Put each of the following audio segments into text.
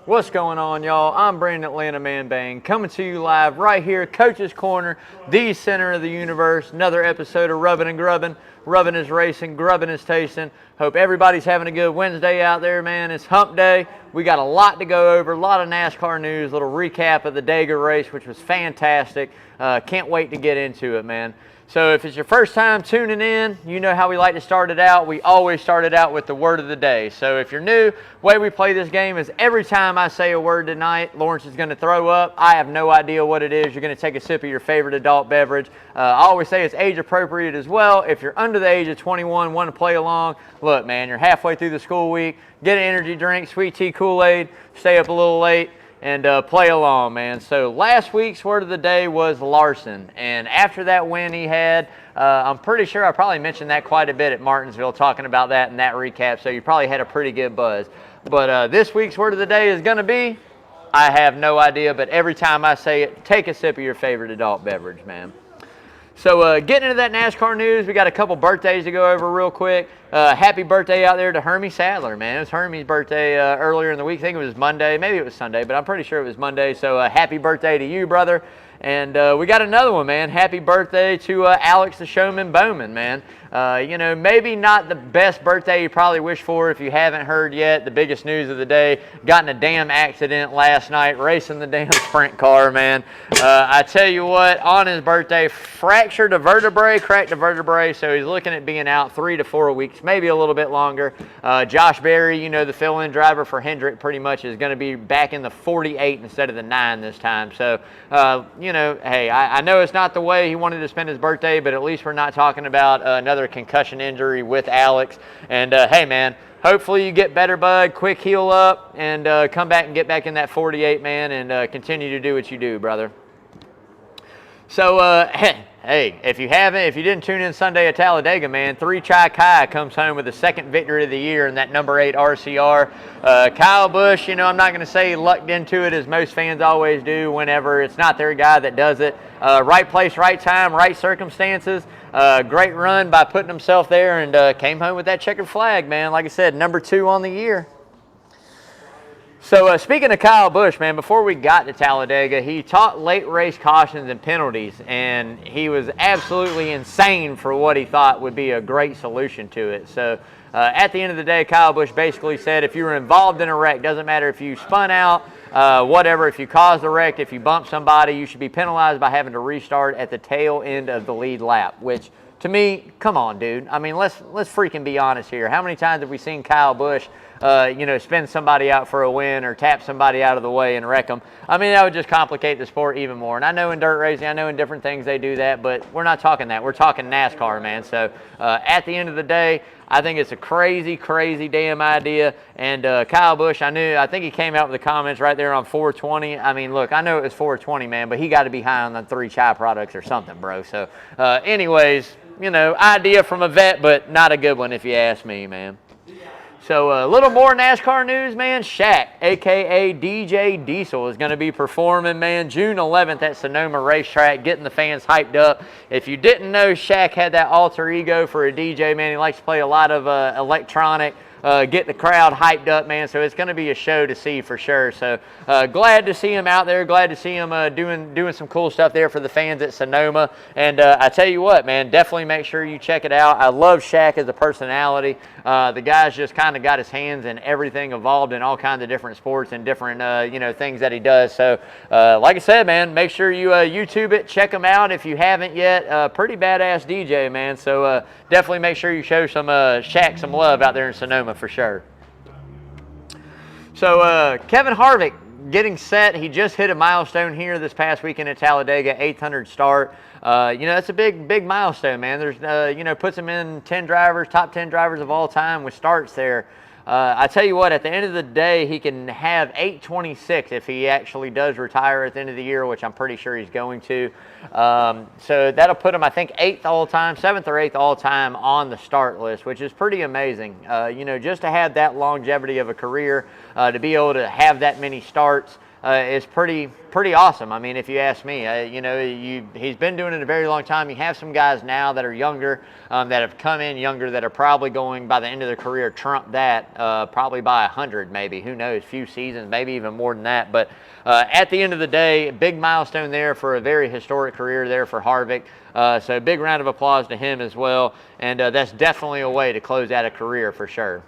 What's going on, y'all? I'm Brandon Atlanta Man Bang, coming to you live right here, Coach's Corner, the center of the universe. Another episode of Rubbin' and Grubbin'. Rubbin' is racing, grubbin' is tasting. Hope everybody's having a good Wednesday out there, man. It's hump day. We got a lot to go over, a lot of NASCAR news, a little recap of the Dega race, which was fantastic. Can't wait to get into it, man. So if it's your first time tuning in, you know how we like to start it out. We always start it out with the word of the day. So if you're new, the way we play this game is every time I say a word tonight, Lawrence is going to throw up. I have no idea what it is. You're going to take a sip of your favorite adult beverage. I always say it's age appropriate as well. If you're under the age of 21, want to play along, look, man, you're halfway through the school week. Get an energy drink, sweet tea, Kool-Aid, stay up a little late, and play along, man. So last week's word of the day was Larson, and after that win he had, I'm pretty sure I probably mentioned that quite a bit at Martinsville, talking about that in that recap, so you probably had a pretty good buzz. But this week's word of the day is going to be, I have no idea, but every time I say it, take a sip of your favorite adult beverage, man. So getting into that NASCAR news, we got a couple birthdays to go over real quick. Happy birthday out there to Hermie Sadler, man. It was Hermie's birthday earlier in the week. I think it was Monday. Maybe it was Sunday, but I'm pretty sure it was Monday. So happy birthday to you, brother. And we got another one, man. Happy birthday to Alex the Showman Bowman, man. You know, maybe not the best birthday you probably wish for if you haven't heard yet. The biggest news of the day, got in a damn accident last night racing the damn sprint car, man. I tell you what, on his birthday, fractured a vertebrae, cracked a vertebrae, so he's looking at being out 3 to 4 weeks, maybe a little bit longer. Josh Berry, you know, the fill-in driver for Hendrick pretty much is going to be back in the 48 instead of the 9 this time. So, you know, hey, I know it's not the way he wanted to spend his birthday, but at least we're not talking about another concussion injury with Alex. And hey, man, hopefully you get better, bud. Quick heal up and come back and get back in that 48, man, and continue to do what you do, brother. So, hey, if you didn't tune in Sunday at Talladega, man, 3 Chai Kai comes home with the second victory of the year in that number 8 RCR. Kyle Busch, you know, I'm not going to say he lucked into it as most fans always do whenever it's not their guy that does it. Right place, right time, right circumstances. Great run by putting himself there and came home with that checkered flag, man. Like I said, number 2 on the year. So speaking of Kyle Busch, man, before we got to Talladega, he taught late race cautions and penalties, and he was absolutely insane for what he thought would be a great solution to it. So at the end of the day, Kyle Busch basically said if you were involved in a wreck, doesn't matter if you spun out, whatever, if you caused a wreck, if you bumped somebody, you should be penalized by having to restart at the tail end of the lead lap, which to me, come on, dude. I mean, let's freaking be honest here. How many times have we seen Kyle Busch you know, spin somebody out for a win or tap somebody out of the way and wreck them? I mean, that would just complicate the sport even more. And I know in dirt racing, I know in different things they do that, but we're not talking that. We're talking NASCAR, man. So at the end of the day, I think it's a crazy, crazy damn idea. And Kyle Busch, I think he came out with the comments right there on 420. I mean, look, I know it was 420, man, but he got to be high on the 3 Chai products or something, bro. So anyways, you know, idea from a vet, but not a good one if you ask me, man. So a little more NASCAR news, man. Shaq, a.k.a. DJ Diesel, is going to be performing, man, June 11th at Sonoma Racetrack, getting the fans hyped up. If you didn't know, Shaq had that alter ego for a DJ, man. He likes to play a lot of electronic, get the crowd hyped up, man. So it's going to be a show to see for sure. So glad to see him out there. Glad to see him doing some cool stuff there for the fans at Sonoma. And I tell you what, man, definitely make sure you check it out. I love Shaq as a personality. The guy's just kind of got his hands in everything, involved in all kinds of different sports and different, you know, things that he does. So like I said, man, make sure you YouTube it. Check him out if you haven't yet. Pretty badass DJ, man. So definitely make sure you show some Shaq some love out there in Sonoma for sure. So Kevin Harvick getting set. He just hit a milestone here this past weekend at Talladega, 800 start. You know, that's a big milestone, man. There's, you know, puts him in 10 drivers, top 10 drivers of all time with starts there. I tell you what, at the end of the day, he can have 826 if he actually does retire at the end of the year, which I'm pretty sure he's going to. So that'll put him, I think, 8th all time, 7th or 8th all time on the start list, which is pretty amazing. You know, just to have that longevity of a career, to be able to have that many starts, is pretty awesome. I mean, if you ask me, he's been doing it a very long time. You have some guys now that are younger, that have come in younger, that are probably going by the end of their career trump that probably by 100 maybe. Who knows? Few seasons, maybe even more than that. But at the end of the day, big milestone there for a very historic career there for Harvick. So big round of applause to him as well. And that's definitely a way to close out a career for sure.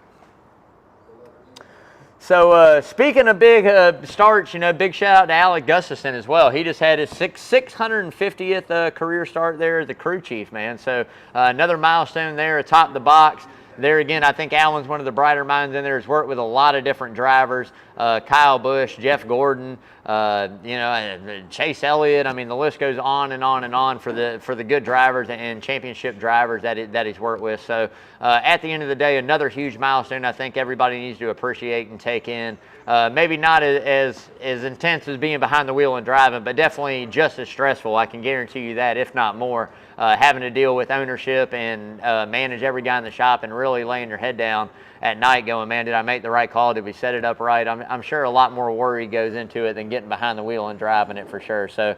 So speaking of big starts, big shout out to Alec Gustafson as well. He just had his 650th career start there as the crew chief, man. So another milestone there atop the box. There again, I think Alan's one of the brighter minds in there. Has worked with a lot of different drivers, Kyle Busch, Jeff Gordon, Chase Elliott. I mean, the list goes on and on and on for the good drivers and championship drivers that he's worked with. So at the end of the day, another huge milestone I think everybody needs to appreciate and take in. Maybe not as intense as being behind the wheel and driving, but definitely just as stressful. I can guarantee you that, if not more. Having to deal with ownership and manage every guy in the shop and really laying your head down at night going, man, did I make the right call? Did we set it up right? I'm sure a lot more worry goes into it than getting behind the wheel and driving it for sure. So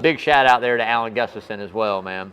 big shout out there to Alan Gustafson as well, man.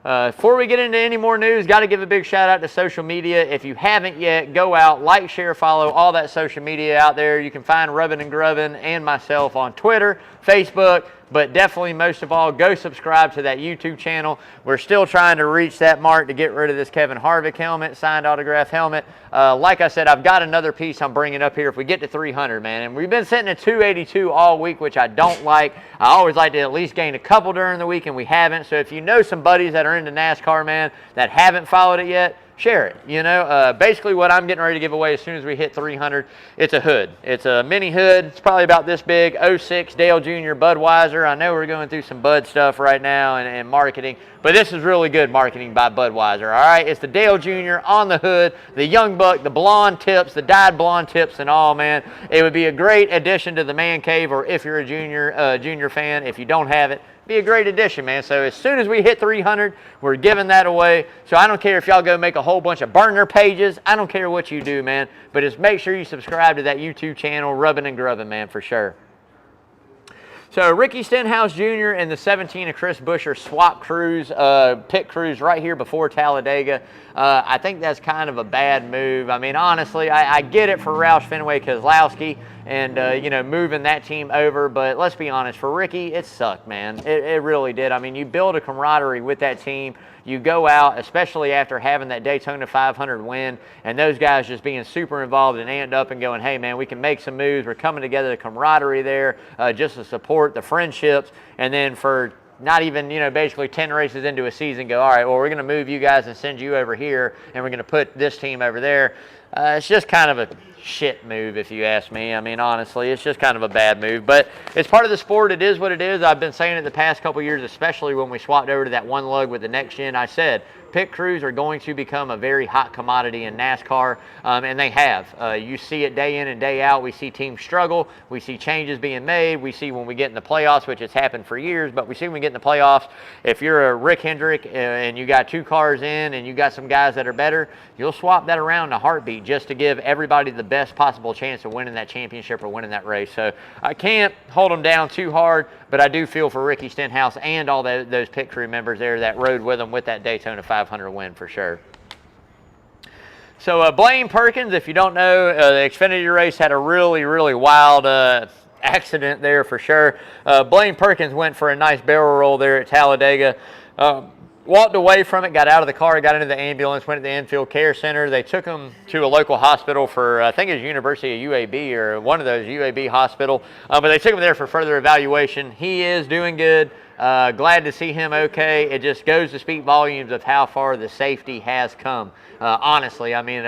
Before we get into any more news, got to give a big shout out to social media. If you haven't yet, go out, like, share, follow all that social media out there. You can find Rubbin and Grubbin and myself on Twitter, Facebook, but definitely most of all, go subscribe to that YouTube channel. We're still trying to reach that mark to get rid of this Kevin Harvick helmet, signed autograph helmet. Like I said, I've got another piece I'm bringing up here if we get to 300, man. And we've been sitting at 282 all week, which I don't like. I always like to at least gain a couple during the week, and we haven't. So if you know some buddies that are into NASCAR, man, that haven't followed it yet, share it. Basically what I'm getting ready to give away as soon as we hit 300, it's a hood. It's a mini hood. It's probably about this big, 06 Dale Jr. Budweiser. I know we're going through some Bud stuff right now and marketing, but this is really good marketing by Budweiser, all right? It's the Dale Jr. on the hood, the young buck, the blonde tips, the dyed blonde tips and all, man. It would be a great addition to the man cave, or if you're a junior fan, if you don't have it, be a great addition, man. So as soon as we hit 300, we're giving that away. So I don't care if y'all go make a whole bunch of burner pages. I don't care what you do, man. But just make sure you subscribe to that YouTube channel, Rubbin and Grubbin, man, for sure. So Ricky Stenhouse Jr. and the 17 of Chris Buescher swap crews, pit crews right here before Talladega. I think that's kind of a bad move. I mean, honestly, I get it for Roush Fenway Keselowski and, moving that team over. But let's be honest, for Ricky, it sucked, man. It really did. I mean, you build a camaraderie with that team. You go out, especially after having that Daytona 500 win, and those guys just being super involved and amped up and going, hey, man, we can make some moves. We're coming together, the camaraderie there, just to support the friendships. And then for not even, basically 10 races into a season, go, all right, well, we're going to move you guys and send you over here, and we're going to put this team over there. It's just kind of a shit move, if you ask me. I mean, honestly, it's just kind of a bad move. But it's part of the sport. It is what it is. I've been saying it the past couple years, especially when we swapped over to that one lug with the next gen. I said pit crews are going to become a very hot commodity in NASCAR, and they have. You see it day in and day out. We see teams struggle. We see changes being made. We see when we get in the playoffs, which has happened for years, but we see when we get in the playoffs, if you're a Rick Hendrick and you got 2 cars in and you got some guys that are better, you'll swap that around in a heartbeat just to give everybody the best possible chance of winning that championship or winning that race. So I can't hold them down too hard, but I do feel for Ricky Stenhouse and all those pit crew members there that rode with them with that Daytona 500 win for sure. So Blaine Perkins, if you don't know, the Xfinity race had a really, really wild accident there for sure. Blaine Perkins went for a nice barrel roll there at Talladega. Walked away from it, got out of the car, got into the ambulance, went to the infield care center. They took him to a local hospital for, I think it was University of UAB or one of those UAB hospital. But they took him there for further evaluation. He is doing good. Glad to see him okay. It just goes to speak volumes of how far the safety has come. Honestly, I mean,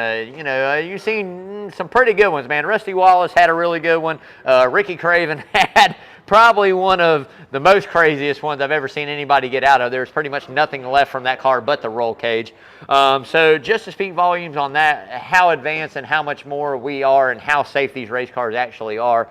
you've seen some pretty good ones, man. Rusty Wallace had a really good one. Ricky Craven had probably one of the most craziest ones I've ever seen anybody get out of. There's pretty much nothing left from that car but the roll cage. So just to speak volumes on that, how advanced and how much more we are and how safe these race cars actually are.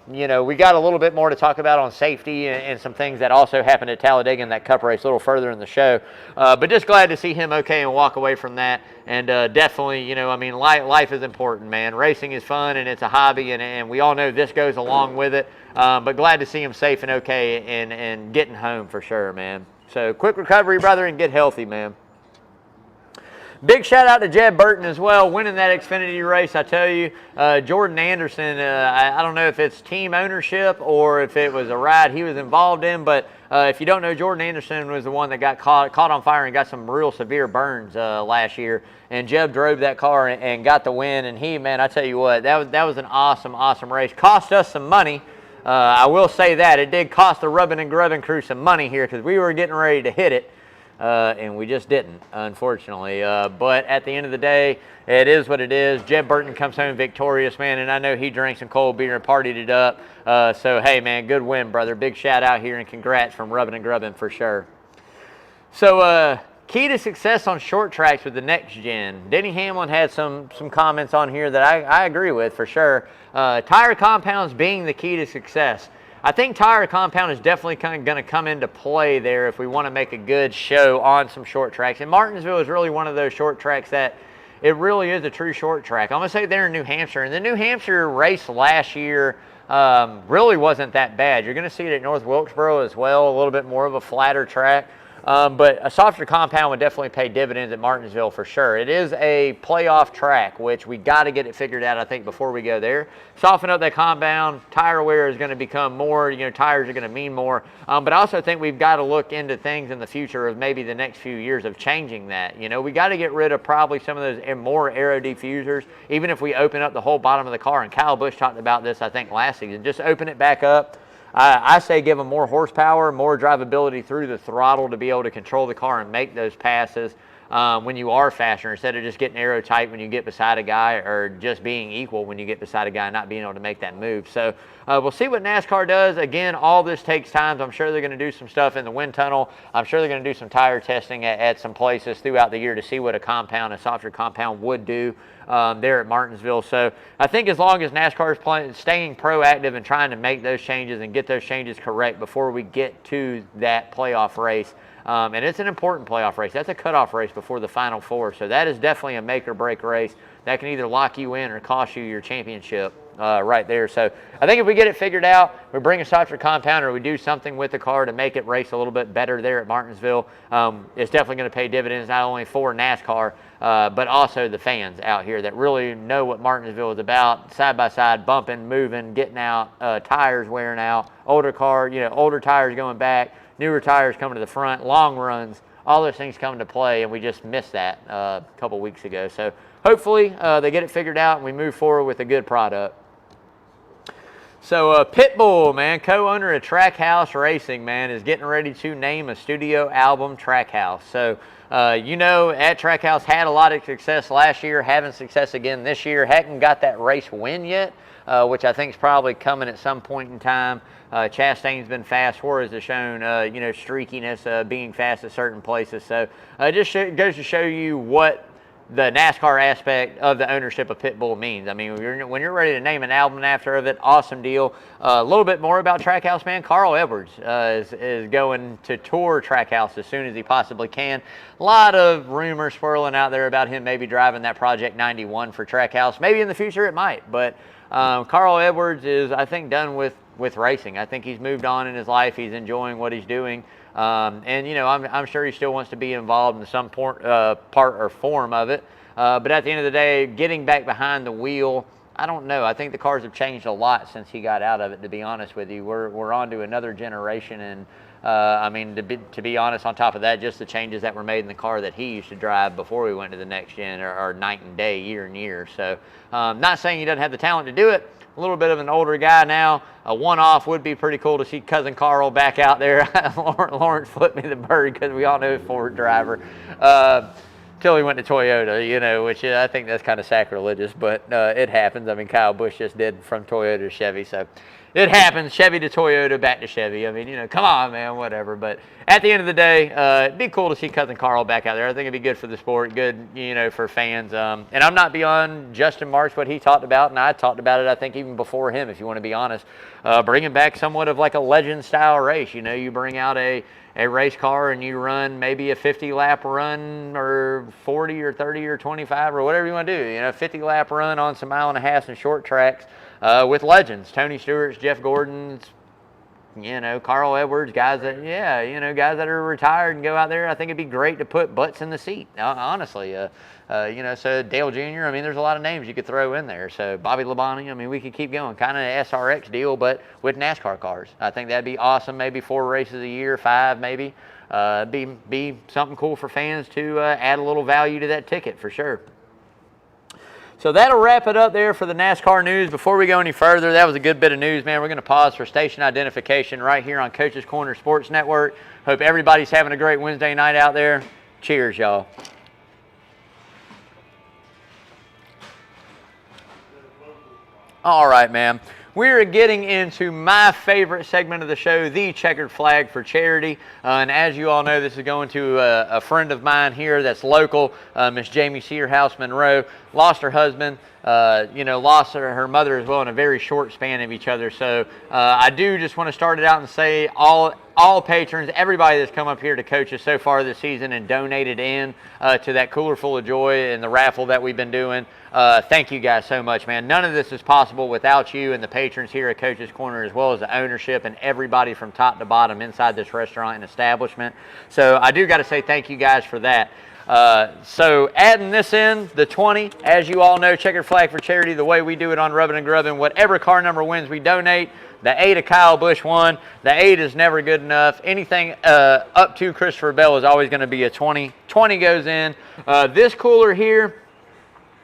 You know, we got a little bit more to talk about on safety and some things that also happened at Talladega in that Cup race a little further in the show. But just glad to see him okay and walk away from that. And definitely, you know, I mean, life is important, man. Racing is fun and it's a hobby, and we all know this goes along with it. But glad to see him safe and okay and getting home for sure, man. So quick recovery, brother, and get healthy, man. Big shout out to Jeb Burton as well, winning that Xfinity race. I tell you, Jordan Anderson, I don't know if it's team ownership or if it was a ride he was involved in, but if you don't know, Jordan Anderson was the one that got caught on fire and got some real severe burns last year. And Jeb drove that car and got the win. And he, man, I tell you what, that was an awesome race. Cost us some money. I will say that. It did cost the Rubbin and Grubbin crew some money here because we were getting ready to hit it. And we just didn't, unfortunately. But at the end of the day, it is what it is. Jeb Burton comes home victorious, man, and I know he drank some cold beer and partied it up. So, hey, man, good win, brother. Big shout out here and congrats from Rubbin and Grubbin for sure. So, key to success on short tracks with the next gen. Denny Hamlin had some comments on here that I agree with for sure. Tire compounds being the key to success. I think tire compound is definitely kind of going to come into play there if we want to make a good show on some short tracks. And Martinsville is really one of those short tracks that it really is a true short track. I'm going to say they're in New Hampshire. And the New Hampshire race last year really wasn't that bad. You're going to see it at North Wilkesboro as well, a little bit more of a flatter track. But a softer compound would definitely pay dividends at Martinsville for sure. It is a playoff track, which we got to get it figured out, I think, before we go there. Soften up that compound. Tire wear is going to become more, you know, tires are going to mean more. But I also think we've got to look into things in the future of maybe the next few years of changing that. You know, we got to get rid of probably some of those more aero diffusers, even if we open up the whole bottom of the car. And Kyle Busch talked about this, I think, last season. Just open it back up. I say give them more horsepower, more drivability through the throttle to be able to control the car and make those passes when you are faster, instead of just getting aero tight when you get beside a guy, or just being equal when you get beside a guy and not being able to make that move. So we'll see what NASCAR does. Again, all this takes time. I'm sure they're going to do some stuff in the wind tunnel. I'm sure they're going to do some tire testing at some places throughout the year to see what a softer compound would do there at Martinsville. So I think as long as NASCAR is staying proactive and trying to make those changes and get those changes correct before we get to that playoff race, and it's an important playoff race. That's a cutoff race before the Final Four. So that is definitely a make or break race that can either lock you in or cost you your championship right there. So I think if we get it figured out, we bring a softer compound or we do something with the car to make it race a little bit better there at Martinsville, it's definitely going to pay dividends not only for NASCAR, but also the fans out here that really know what Martinsville is about. Side by side, bumping, moving, getting out, tires wearing out, older car, you know, older tires going back, newer tires coming to the front, long runs, all those things come into play, and we just missed that a couple weeks ago. So hopefully they get it figured out and we move forward with a good product. So Pitbull, man, co-owner of Trackhouse Racing, man, is getting ready to name a studio album Trackhouse. So, you know, at Trackhouse had a lot of success last year, having success again this year. Hadn't got that race win yet, which I think is probably coming at some point in time. Chastain's been fast. Suarez has shown, you know, streakiness, being fast at certain places. So it just goes to show you what the NASCAR aspect of the ownership of Pitbull means. I mean, when you're ready to name an album after of it, awesome deal. A little bit more about Trackhouse, man. Carl Edwards is going to tour Trackhouse as soon as he possibly can. A lot of rumors swirling out there about him maybe driving that Project 91 for Trackhouse. Maybe in the future it might, but Carl Edwards is, I think, done with racing. I think he's moved on in his life. He's enjoying what he's doing. And, you know, I'm sure he still wants to be involved in some part or form of it. But at the end of the day, getting back behind the wheel, I don't know. I think the cars have changed a lot since he got out of it, to be honest with you. We're on to another generation. And, I mean, to be honest, on top of that, just the changes that were made in the car that he used to drive before we went to the next gen are night and day, year and year. So not saying he doesn't have the talent to do it. A little bit of an older guy now. A one-off would be pretty cool to see Cousin Carl back out there. Lawrence flipped me the bird because we all know he's a Ford driver. Till he went to Toyota, you know, which I think that's kind of sacrilegious, but it happens. I mean, Kyle Busch just did from Toyota to Chevy, so it happens. Chevy to Toyota, back to Chevy. I mean, you know, come on, man, whatever. But at the end of the day, it'd be cool to see Cousin Carl back out there. I think it'd be good for the sport, good, you know, for fans. And I'm not beyond Justin Marks, what he talked about, and I talked about it, I think, even before him, if you want to be honest. Bringing back somewhat of like a legend-style race. You know, you bring out a race car and you run maybe a 50-lap run or 40 or 30 or 25 or whatever you want to do. You know, 50-lap run on some mile and a half and short tracks with legends. Tony Stewart's, Jeff Gordon's, you know, Carl Edwards, guys that, yeah, you know, guys that are retired and go out there. I think it'd be great to put butts in the seat, honestly. You know, so Dale Jr., I mean, there's a lot of names you could throw in there. So Bobby Labonte, I mean, we could keep going. Kind of an SRX deal, but with NASCAR cars. I think that'd be awesome. Maybe 4 races a year, 5 maybe. Be something cool for fans to add a little value to that ticket for sure. So that'll wrap it up there for the NASCAR news. Before we go any further, that was a good bit of news, man. We're going to pause for station identification right here on Coach's Corner Sports Network. Hope everybody's having a great Wednesday night out there. Cheers, y'all. All right, man. We're getting into my favorite segment of the show, the Checkered Flag for Charity. And as you all know, this is going to a friend of mine here that's local, Miss Jamie Searhouse Monroe. Lost her husband, you know, lost her mother as well in a very short span of each other. So I do just want to start it out and say all patrons, everybody that's come up here to coach us so far this season and donated in to that Cooler Full of Joy and the raffle that we've been doing. Thank you guys so much, man. None of this is possible without you and the patrons here at Coach's Corner, as well as the ownership and everybody from top to bottom inside this restaurant and establishment. So I do got to say thank you guys for that. So adding this in, the 20, as you all know, Checkered Flag for Charity, the way we do it on Rubbin' and Grubbin', whatever car number wins, we donate. The 8 of Kyle Busch won. The 8 is never good enough. Anything up to Christopher Bell is always going to be a 20. 20 goes in. This cooler here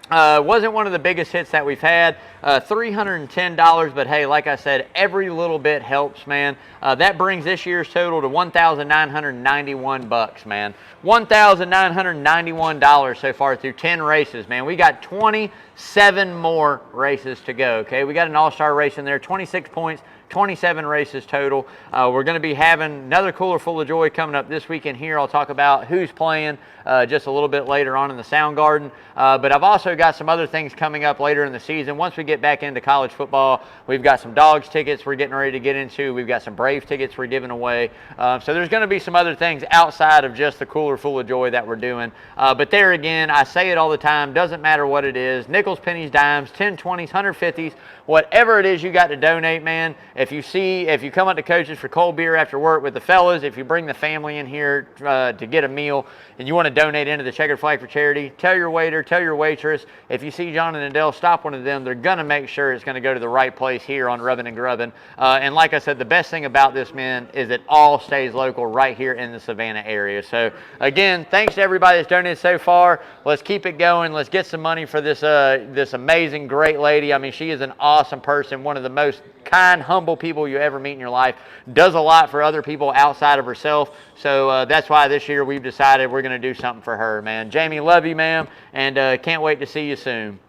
wasn't one of the biggest hits that we've had. $310, but hey, like I said, every little bit helps, man. That brings this year's total to $1,991, man. $1,991 so far through 10 races, man. We got 27 more races to go, okay? We got an all-star race in there, 26 points, 27 races total. We're going to be having another Cooler Full of Joy coming up this weekend here. I'll talk about who's playing just a little bit later on in the Sound Garden. But I've also got some other things coming up later in the season. Once we get back into college football, we've got some Dogs tickets we're getting ready to get into. We've got some Brave tickets we're giving away. So there's going to be some other things outside of just the Cooler Full of Joy that we're doing. But there again, I say it all the time, doesn't matter what it is. Nickels, pennies, dimes, 10, 20s, 150s, whatever it is you got to donate, man. If you come up to Coach's for cold beer after work with the fellas, if you bring the family in here to get a meal and you want to donate into the Checkered Flag for Charity, tell your waiter, tell your waitress. If you see John and Adele, stop one of them. They're going to make sure it's going to go to the right place here on Rubbin' and Grubbin'. And like I said, the best thing about this, man, is it all stays local right here in the Savannah area. So again, thanks to everybody that's donated so far. Let's keep it going. Let's get some money for this this amazing, great lady. I mean, she is an awesome person, one of the most kind, humble people you ever meet in your life, does a lot for other people outside of herself. So that's why this year we've decided we're going to do something for her, man. Jamie, love you, ma'am, and can't wait to see you soon.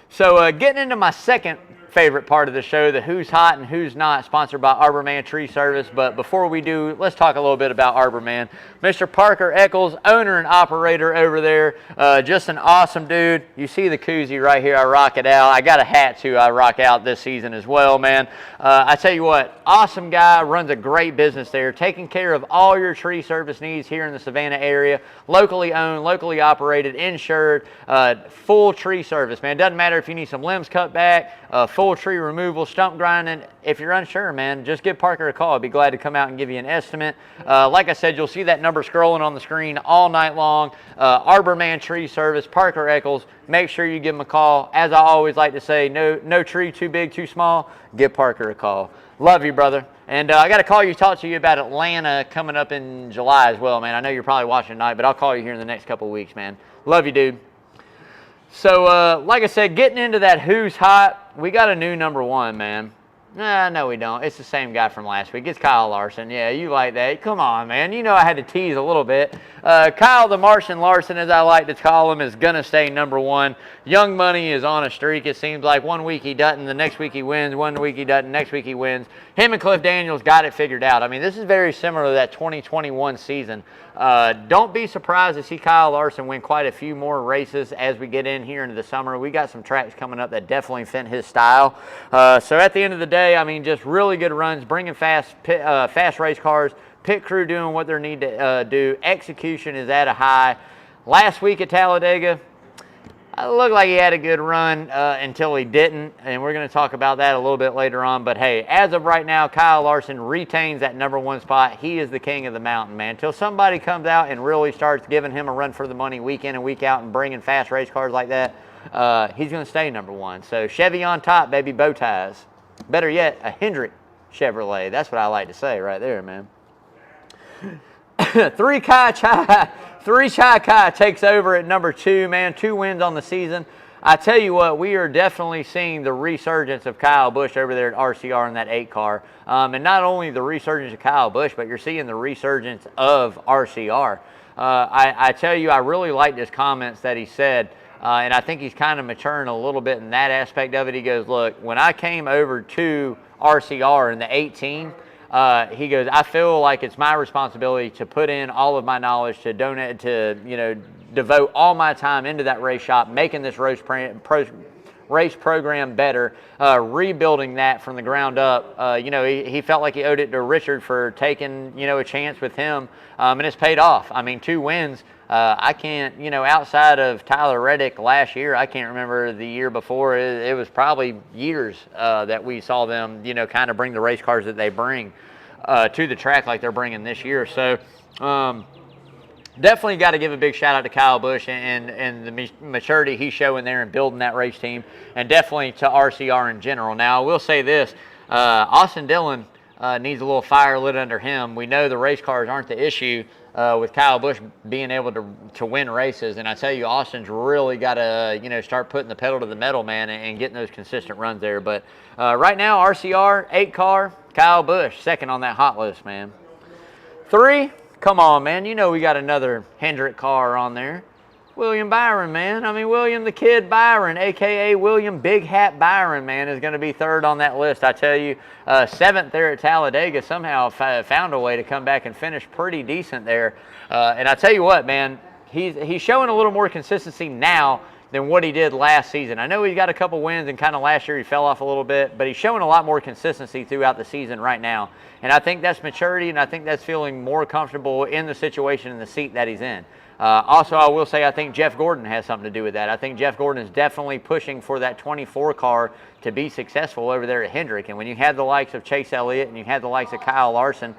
So getting into my second favorite part of the show, the Who's Hot and Who's Not, sponsored by Arbor Man Tree Service. But before we do, let's talk a little bit about Arbor Man. Mr. Parker Eccles, owner and operator over there, just an awesome dude. You see the koozie right here, I rock it out. I got a hat too, I rock out this season as well, man. I tell you what, awesome guy, runs a great business there, taking care of all your tree service needs here in the Savannah area, locally owned, locally operated, insured, full tree service, man. Doesn't matter if you need some limbs cut back, full tree removal, stump grinding. If you're unsure, man, just give Parker a call. I'd be glad to come out and give you an estimate. Like I said, you'll see that number scrolling on the screen all night long. Arbor Man Tree Service, Parker Eccles. Make sure you give him a call. As I always like to say, no tree too big, too small. Give Parker a call. Love you, brother. And I got to call you, talk to you about Atlanta coming up in July as well, man. I know you're probably watching tonight, but I'll call you here in the next couple of weeks, man. Love you, dude. So, like I said, getting into that Who's Hot, we got a new number one, man. No, we don't. It's the same guy from last week. It's Kyle Larson. Yeah, you like that. Come on, man. You know I had to tease a little bit. Kyle the Martian Larson, as I like to call him, is going to stay number one. Young Money is on a streak. It seems like 1 week he doesn't, the next week he wins, 1 week he doesn't, next week he wins. Him and Cliff Daniels got it figured out. I mean, this is very similar to that 2021 season. Don't be surprised to see Kyle Larson win quite a few more races as we get in here into the summer. We got some tracks coming up that definitely fit his style. So at the end of the day, I mean, just really good runs, bringing fast race cars, pit crew doing what they need to do. Execution is at a high. Last week at Talladega, it looked like he had a good run until he didn't, and we're going to talk about that a little bit later on. But, hey, as of right now, Kyle Larson retains that number one spot. He is the king of the mountain, man. Until somebody comes out and really starts giving him a run for the money week in and week out and bringing fast race cars like that, he's going to stay number one. So Chevy on top, baby, bow ties. Better yet, a Hendrick Chevrolet. That's what I like to say right there, man. Three Chai Kai takes over at number 2, man. 2 wins on the season. I tell you what, we are definitely seeing the resurgence of Kyle Busch over there at RCR in that 8 car. And not only the resurgence of Kyle Busch, but you're seeing the resurgence of RCR. I tell you, I really liked his comments that he said, and I think he's kind of maturing a little bit in that aspect of it. He goes, look, when I came over to RCR in the 18, he goes, I feel like it's my responsibility to put in all of my knowledge, to donate, to, you know, devote all my time into that race shop, making this race program better, rebuilding that from the ground up. You know, he felt like he owed it to Richard for taking, you know, a chance with him, and it's paid off. I mean, 2 wins. I can't, you know, outside of Tyler Reddick last year, I can't remember the year before. It was probably years that we saw them, you know, kind of bring the race cars that they bring to the track like they're bringing this year. So definitely got to give a big shout out to Kyle Busch and the maturity he's showing there and building that race team, and definitely to RCR in general. Now, I will say this, Austin Dillon needs a little fire lit under him. We know the race cars aren't the issue with Kyle Busch being able to win races. And I tell you, Austin's really got to, you know, start putting the pedal to the metal, man, and getting those consistent runs there. But right now, RCR, 8 car, Kyle Busch, second on that hot list, man. 3, come on, man. You know we got another Hendrick car on there. William Byron, man. I mean, William the Kid Byron, a.k.a. William Big Hat Byron, man, is going to be 3rd on that list. I tell you, 7th there at Talladega, somehow found a way to come back and finish pretty decent there. And I tell you what, man, he's showing a little more consistency now than what he did last season. I know he's got a couple wins, and kind of last year he fell off a little bit, but he's showing a lot more consistency throughout the season right now. And I think that's maturity, and I think that's feeling more comfortable in the situation and the seat that he's in. Also, I will say I think Jeff Gordon has something to do with that. I think Jeff Gordon is definitely pushing for that 24 car to be successful over there at Hendrick. And when you have the likes of Chase Elliott and you have the likes of Kyle Larson,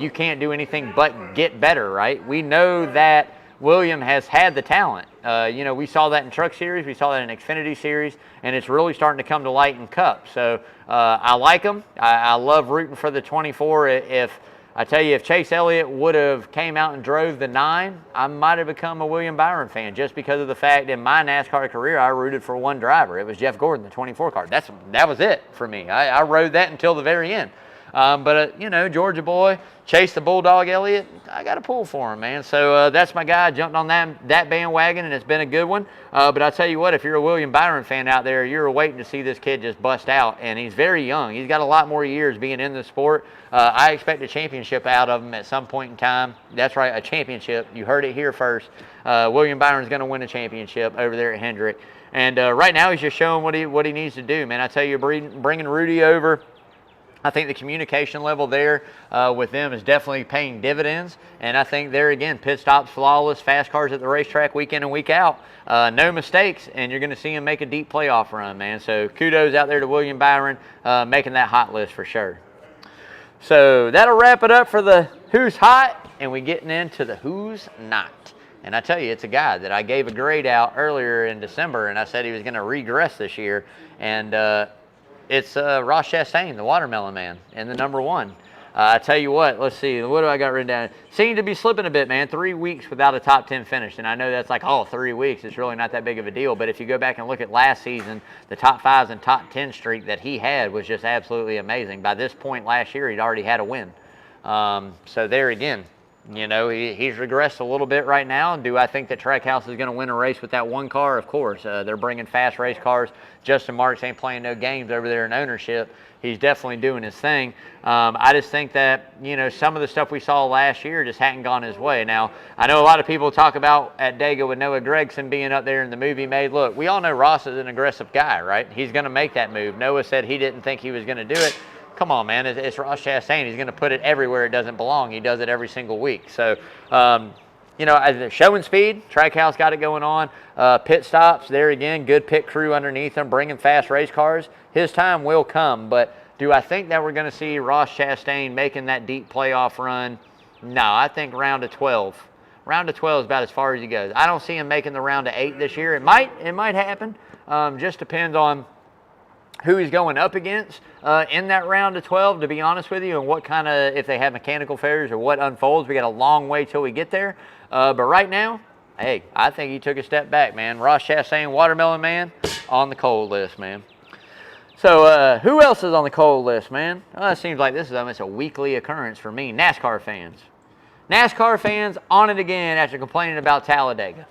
you can't do anything but get better, right? We know that William has had the talent. You know, we saw that in Truck Series, we saw that in Xfinity Series, and it's really starting to come to light in Cup. So I like him. I love rooting for the 24. I tell you, if Chase Elliott would have came out and drove the 9, I might have become a William Byron fan, just because of the fact in my NASCAR career, I rooted for one driver. It was Jeff Gordon, the 24 car. That was it for me. I rode that until the very end. But you know, Georgia boy, Chase the Bulldog Elliott, I got a pull for him, man. So that's my guy. I jumped on that bandwagon, and it's been a good one. But I tell you what, if you're a William Byron fan out there, you're waiting to see this kid just bust out. And he's very young. He's got a lot more years being in the sport. I expect a championship out of him at some point in time. That's right, a championship. You heard it here first. William Byron's going to win a championship over there at Hendrick. And right now he's just showing what he needs to do, man. I tell you, bringing Rudy over, I think the communication level there with them is definitely paying dividends. And I think there again, pit stops flawless, fast cars at the racetrack week in and week out. No mistakes, and you're going to see him make a deep playoff run, man. So kudos out there to William Byron making that hot list for sure. So that'll wrap it up for the Who's Hot, and we're getting into the Who's Not. And I tell you, it's a guy that I gave a grade out earlier in December, and I said he was going to regress this year. And it's Ross Chastain, the Watermelon Man, and the number 1. I tell you what, let's see, what do I got written down? Seemed to be slipping a bit, man. 3 weeks without a top 10 finish. And I know that's like, oh, 3 weeks. It's really not that big of a deal. But if you go back and look at last season, the top 5s and top 10 streak that he had was just absolutely amazing. By this point last year, he'd already had a win. So there again, you know, he's regressed a little bit right now. Do I think that Trackhouse is going to win a race with that one car? Of course. They're bringing fast race cars. Justin Marks ain't playing no games over there in ownership. He's definitely doing his thing. I just think that, you know, some of the stuff we saw last year just hadn't gone his way. Now, I know a lot of people talk about at Dega with Noah Gragson being up there in the move he made. Look, we all know Ross is an aggressive guy, right? He's going to make that move. Noah said he didn't think he was going to do it. Come on, man. It's Ross Chastain. He's going to put it everywhere it doesn't belong. He does it every single week. So, you know, showing speed, Trackhouse got it going on. Pit stops, there again, good pit crew underneath him, bringing fast race cars. His time will come, but do I think that we're going to see Ross Chastain making that deep playoff run? No, I think round of 12. Round of 12 is about as far as he goes. I don't see him making the round of 8 this year. It might happen. Just depends on who he's going up against in that round of 12, to be honest with you, and what kind of, if they have mechanical failures or what unfolds. We got a long way till we get there. But right now, hey, I think he took a step back, man. Ross Chastain, Watermelon Man, on the cold list, man. So who else is on the cold list, man? It seems like this is almost a weekly occurrence for me. NASCAR fans. NASCAR fans on it again after complaining about Talladega.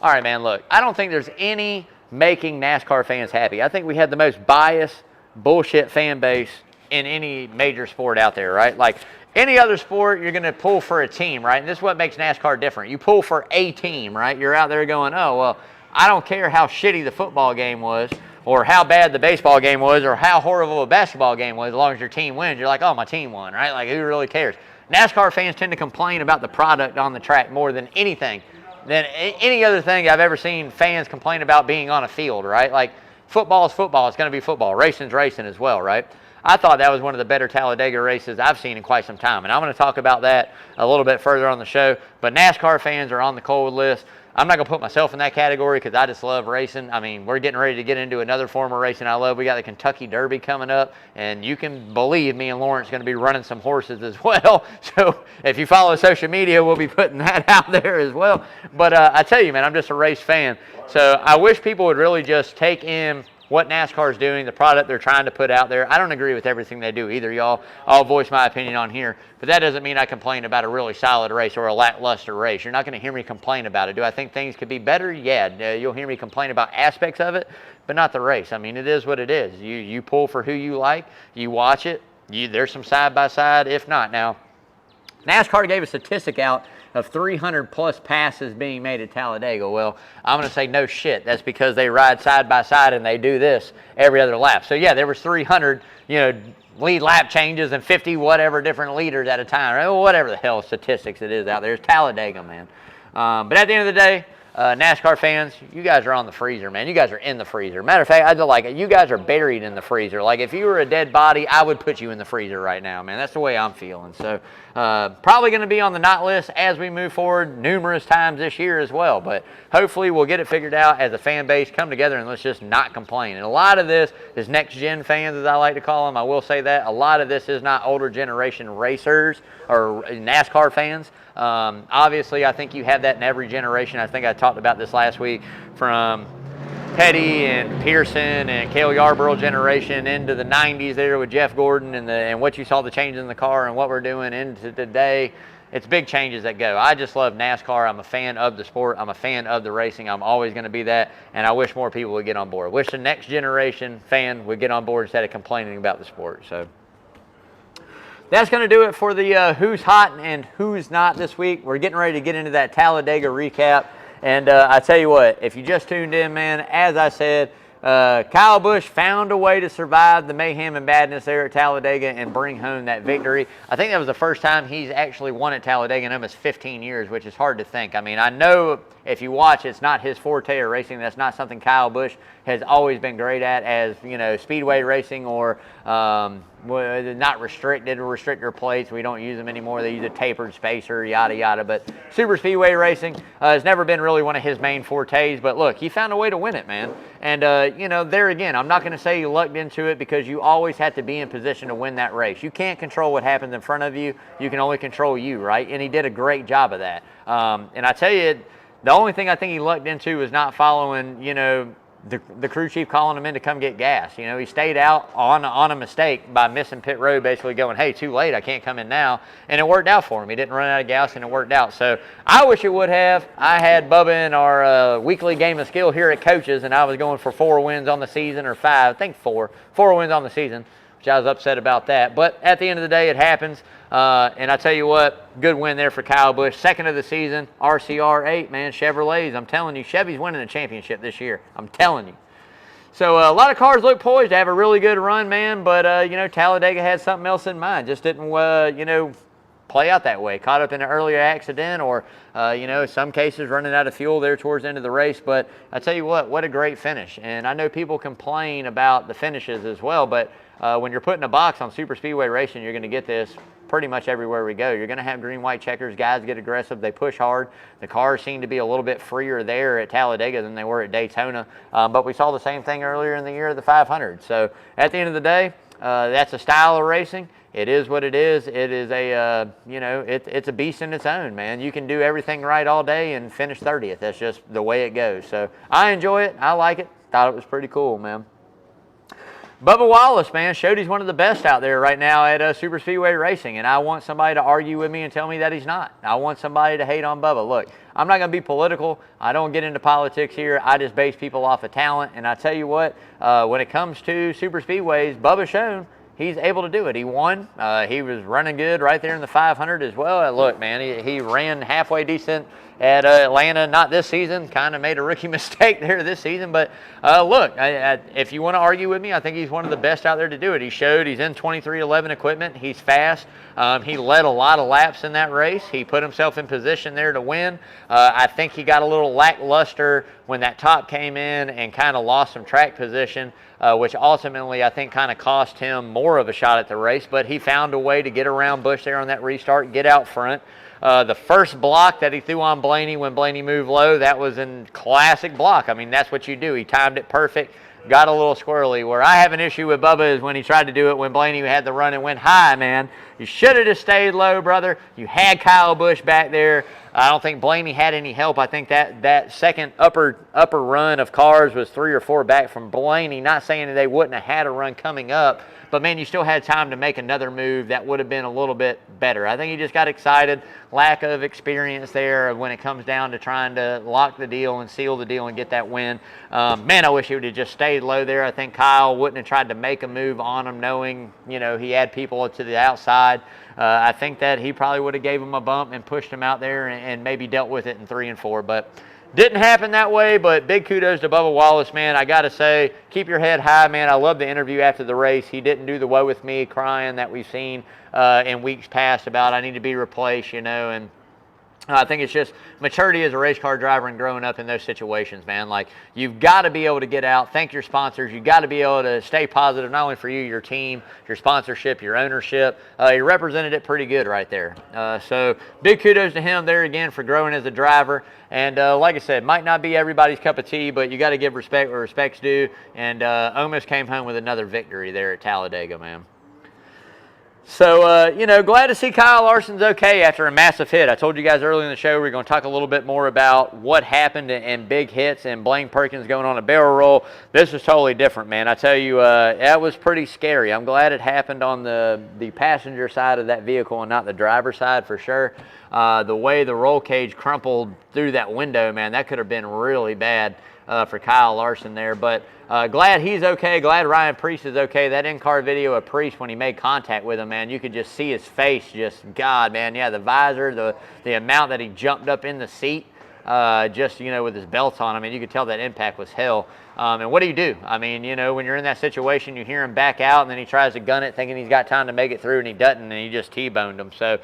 All right, man, look, I don't think there's any making NASCAR fans happy. I think we have the most biased, bullshit fan base in any major sport out there, right? Like any other sport, you're going to pull for a team, right? And this is what makes NASCAR different. You pull for a team, right? You're out there going, oh, well, I don't care how shitty the football game was, or how bad the baseball game was, or how horrible a basketball game was. As long as your team wins, you're like, oh, my team won, right? Like, who really cares? NASCAR fans tend to complain about the product on the track more than anything, than any other thing I've ever seen fans complain about being on a field, right? Like, football is football. It's going to be football. Racing's racing as well, right? I thought that was one of the better Talladega races I've seen in quite some time, and I'm going to talk about that a little bit further on the show. But NASCAR fans are on the cold list. I'm not going to put myself in that category because I just love racing. I mean, we're getting ready to get into another form of racing I love. We got the Kentucky Derby coming up, and you can believe me and Lawrence are going to be running some horses as well. So if you follow social media, we'll be putting that out there as well. But I tell you, man, I'm just a race fan. So I wish people would really just take in what NASCAR is doing, the product they're trying to put out there. I don't agree with everything they do either, y'all. I'll voice my opinion on here. But that doesn't mean I complain about a really solid race or a lackluster race. You're not going to hear me complain about it. Do I think things could be better? Yeah. You'll hear me complain about aspects of it, but not the race. I mean, it is what it is. You pull for who you like. You watch it. There's some side-by-side, if not. Now, NASCAR gave a statistic out of 300 plus passes being made at Talladega. Well, I'm going to say no shit. That's because they ride side by side and they do this every other lap. So yeah, there was 300, lead lap changes and 50 whatever different leaders at a time, or whatever the hell statistics it is out there. It's Talladega, man. But at the end of the day, NASCAR fans, you guys are on the freezer, man. You guys are in the freezer. Matter of fact, I just like it. You guys are buried in the freezer. Like, if you were a dead body, I would put you in the freezer right now, man. That's the way I'm feeling. So, probably going to be on the not list as we move forward numerous times this year as well. But hopefully we'll get it figured out as a fan base, come together, and let's just not complain. And a lot of this is next-gen fans, as I like to call them. I will say that. A lot of this is not older generation racers or NASCAR fans. Obviously, I think you have that in every generation. I think I talked about this last week, from Petty and Pearson and Cale Yarborough generation into the 90s there with Jeff Gordon and what you saw the change in the car and what we're doing into today. It's big changes that go. I just love NASCAR. I'm a fan of the sport. I'm a fan of the racing. I'm always going to be that, and I wish more people would get on board. Wish the next generation fan would get on board instead of complaining about the sport. So that's going to do it for the who's hot and who's not this week. We're getting ready to get into that Talladega recap. And I tell you what, if you just tuned in, man, as I said, Kyle Busch found a way to survive the mayhem and madness there at Talladega and bring home that victory. I think that was the first time he's actually won at Talladega in almost 15 years, which is hard to think. I mean, I know if you watch, it's not his forte of racing. That's not something Kyle Busch has always been great at, as speedway racing or not restricted or restrictor plates. We don't use them anymore. They use a tapered spacer, yada yada. But super speedway racing has never been really one of his main fortes. But look, he found a way to win it, man. And there again, I'm not going to say you lucked into it, because you always have to be in position to win that race. You can't control what happens in front of you. You can only control you, right? And he did a great job of that. And I tell you, the only thing I think he lucked into was not following, the crew chief calling him in to come get gas. He stayed out on a mistake by missing pit road, basically going, hey, too late, I can't come in now. And it worked out for him. He didn't run out of gas, and it worked out. So I wish it would have. I had Bubba in our weekly game of skill here at Coaches, and I was going for 4 wins on the season, or 5, I think 4 wins on the season, which I was upset about that. But at the end of the day, it happens. And I tell you what, good win there for Kyle Busch. Second of the season, RCR8, man, Chevrolets. I'm telling you, Chevy's winning the championship this year. I'm telling you. So a lot of cars look poised to have a really good run, man. But, Talladega had something else in mind. Just didn't, play out that way. Caught up in an earlier accident, or, some cases running out of fuel there towards the end of the race. But I tell you what a great finish. And I know people complain about the finishes as well, but when you're putting a box on super speedway racing, you're going to get this pretty much everywhere we go. You're going to have green, white checkers. Guys get aggressive. They push hard. The cars seem to be a little bit freer there at Talladega than they were at Daytona. But we saw the same thing earlier in the year of the 500. So at the end of the day, that's a style of racing. It is what it is. It is a, it's a beast in its own, man. You can do everything right all day and finish 30th. That's just the way it goes. So I enjoy it. I like it. Thought it was pretty cool, man. Bubba Wallace, man, showed he's one of the best out there right now at super speedway racing, and I want somebody to argue with me and tell me that he's not. I want somebody to hate on Bubba. Look, I'm not going to be political. I don't get into politics here. I just base people off of talent, and I tell you what, when it comes to super speedways, Bubba's shown he's able to do it. He won. He was running good right there in the 500 as well. Look, man, he ran halfway decent at Atlanta, not this season. Kind of made a rookie mistake there this season. But look, if you want to argue with me, I think he's one of the best out there to do it. He showed he's in 2311 equipment. He's fast. He led a lot of laps in that race. He put himself in position there to win. I think he got a little lackluster when that top came in and kind of lost some track position, which ultimately I think kind of cost him more of a shot at the race. But he found a way to get around Busch there on that restart, get out front. The first block that he threw on Blaney when Blaney moved low, that was in classic block. I mean, that's what you do. He timed it perfect, got a little squirrely. Where I have an issue with Bubba is when he tried to do it when Blaney had the run and went high, man. You should have just stayed low, brother. You had Kyle Busch back there. I don't think Blaney had any help. I think that second upper run of cars was 3 or 4 back from Blaney. Not saying that they wouldn't have had a run coming up, but, man, you still had time to make another move that would have been a little bit better. I think he just got excited. Lack of experience there when it comes down to trying to lock the deal and seal the deal and get that win. Man, I wish he would have just stayed low there. I think Kyle wouldn't have tried to make a move on him knowing, he had people to the outside. I think that he probably would have gave him a bump and pushed him out there and maybe dealt with it in 3 and 4. But didn't happen that way, but big kudos to Bubba Wallace, man. I got to say, keep your head high, man. I love the interview after the race. He didn't do the woe with me crying that we've seen in weeks past about I need to be replaced, and I think it's just maturity as a race car driver and growing up in those situations, man. Like, you've got to be able to get out, thank your sponsors. You've got to be able to stay positive, not only for you, your team, your sponsorship, your ownership. He represented it pretty good right there. So big kudos to him there again for growing as a driver. And like I said, might not be everybody's cup of tea, but you got to give respect where respect's due. And almost came home with another victory there at Talladega, man. So, glad to see Kyle Larson's okay after a massive hit. I told you guys earlier in the show we're going to talk a little bit more about what happened in big hits and Blaine Perkins going on a barrel roll. This is totally different, man. I tell you, that was pretty scary. I'm glad it happened on the passenger side of that vehicle and not the driver's side for sure. The way the roll cage crumpled through that window, man, that could have been really bad for Kyle Larson there. But glad he's okay. Glad Ryan Preece is okay. That in-car video of Preece when he made contact with him, man, you could just see his face. Just, God, man, yeah, the visor, the amount that he jumped up in the seat, just, with his belts on. I mean, you could tell that impact was hell. And what do you do? I mean, when you're in that situation, you hear him back out, and then he tries to gun it thinking he's got time to make it through, and he doesn't, and he just T-boned him. So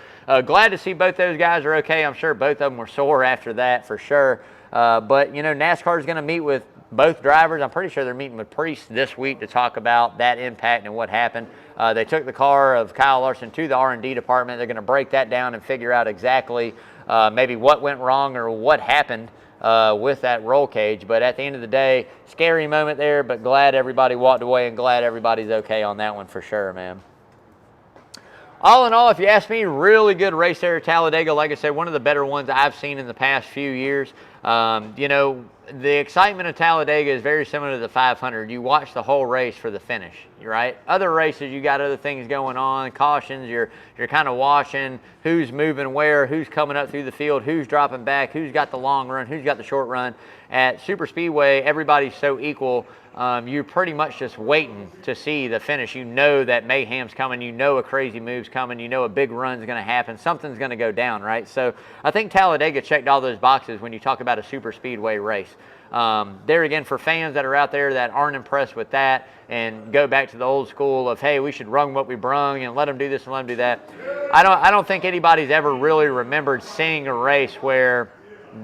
glad to see both those guys are okay. I'm sure both of them were sore after that for sure. But, you know, NASCAR is going to meet with both drivers. I'm pretty sure they're meeting with Priest this week to talk about that impact and what happened. They took the car of Kyle Larson to the R&D department. They're going to break that down and figure out exactly maybe what went wrong or what happened with that roll cage. But at the end of the day, scary moment there, but glad everybody walked away and glad everybody's okay on that one for sure, man. All in all, if you ask me, really good race there at Talladega. Like I said, one of the better ones I've seen in the past few years. You know, the excitement of Talladega is very similar to the 500. You watch the whole race for the finish, right? Other races, you got other things going on, cautions, you're kind of watching who's moving where, who's coming up through the field, who's dropping back, who's got the long run, who's got the short run. At Super Speedway, everybody's so equal. You're pretty much just waiting to see the finish. You know that mayhem's coming. You know a crazy move's coming. You know a big run's going to happen. Something's going to go down, right? So I think Talladega checked all those boxes when you talk about a super speedway race. There again, for fans that are out there that aren't impressed with that and go back to the old school of, hey, we should run what we brung and let them do this and let them do that. I don't think anybody's ever really remembered seeing a race where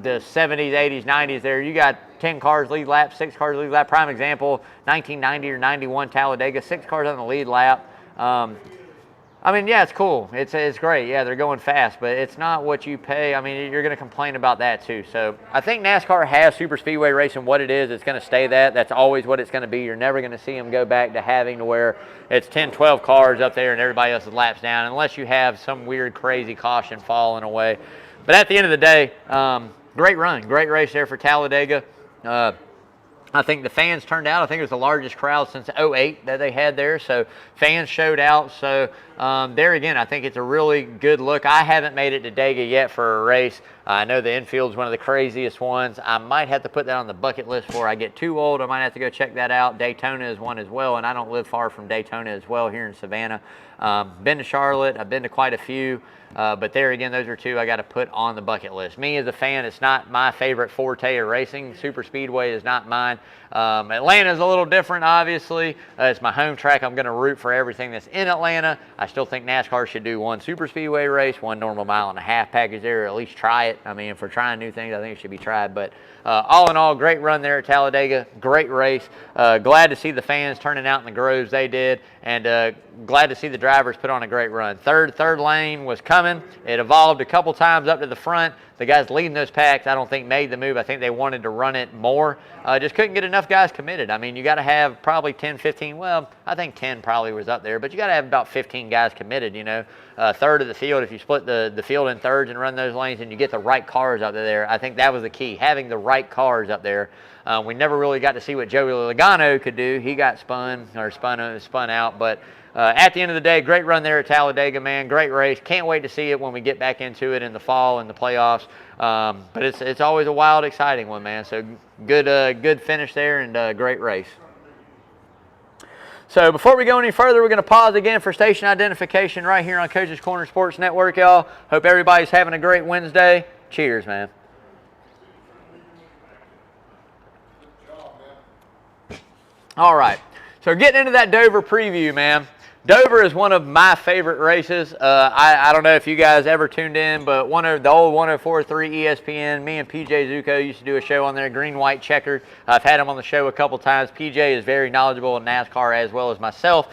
the 70s, 80s, 90s there, you got 10 cars lead lap, 6 cars lead lap. Prime example, 1990 or 91 Talladega, 6 cars on the lead lap. I mean, yeah, it's cool. It's great. Yeah, they're going fast, but it's not what you pay. I mean, you're going to complain about that too. So I think NASCAR has super speedway racing what it is. It's going to stay that. That's always what it's going to be. You're never going to see them go back to having to where it's 10, 12 cars up there and everybody else laps down, unless you have some weird, crazy caution falling away. But at the end of the day, great run, great race there for Talladega. I think the fans turned out. I think it was the largest crowd since '08 that they had there. So fans showed out. So there again, I think it's a really good look. I haven't made it to Dega yet for a race. I know the infield's one of the craziest ones. I might have to put that on the bucket list before I get too old. I might have to go check that out. Daytona is one as well, and I don't live far from Daytona as well here in Savannah. Been to Charlotte. I've been to quite a few. But there again, those are two I got to put on the bucket list. Me as a fan, it's not my favorite forte of racing. Super Speedway is not mine. Atlanta's a little different, obviously. It's my home track. I'm going to root for everything that's in Atlanta. I still think NASCAR should do one Super Speedway race, one normal mile-and-a-half package there, or at least try it. I mean, if we're trying new things, I think it should be tried. But all in all, great run there at Talladega. Great race. Glad to see the fans turning out in the groves they did, and glad to see the drivers put on a great run. Third lane was coming. It evolved a couple times up to the front. The guys leading those packs, I don't think made the move. I think they wanted to run it more. Just couldn't get enough guys committed. I mean, you got to have probably 10, 15. Well, I think 10 probably was up there, but you got to have about 15 guys committed, you know. Third of the field, if you split the field in thirds and run those lanes and you get the right cars up there, I think that was the key, having the right cars up there. We never really got to see what Joey Logano could do. He got spun out, but at the end of the day, great run there at Talladega, man. Great race. Can't wait to see it when we get back into it in the fall and the playoffs. But it's always a wild, exciting one, man. So good finish there and great race. So before we go any further, we're going to pause again for station identification right here on Coach's Corner Sports Network, y'all. Hope everybody's having a great Wednesday. Cheers, man. All right. So getting into that Dover preview, man. Dover is one of my favorite races. I don't know if you guys ever tuned in, but the old 104.3 ESPN, me and PJ Zuko used to do a show on there, Green, White, Checkered. I've had him on the show a couple times. PJ is very knowledgeable in NASCAR as well as myself.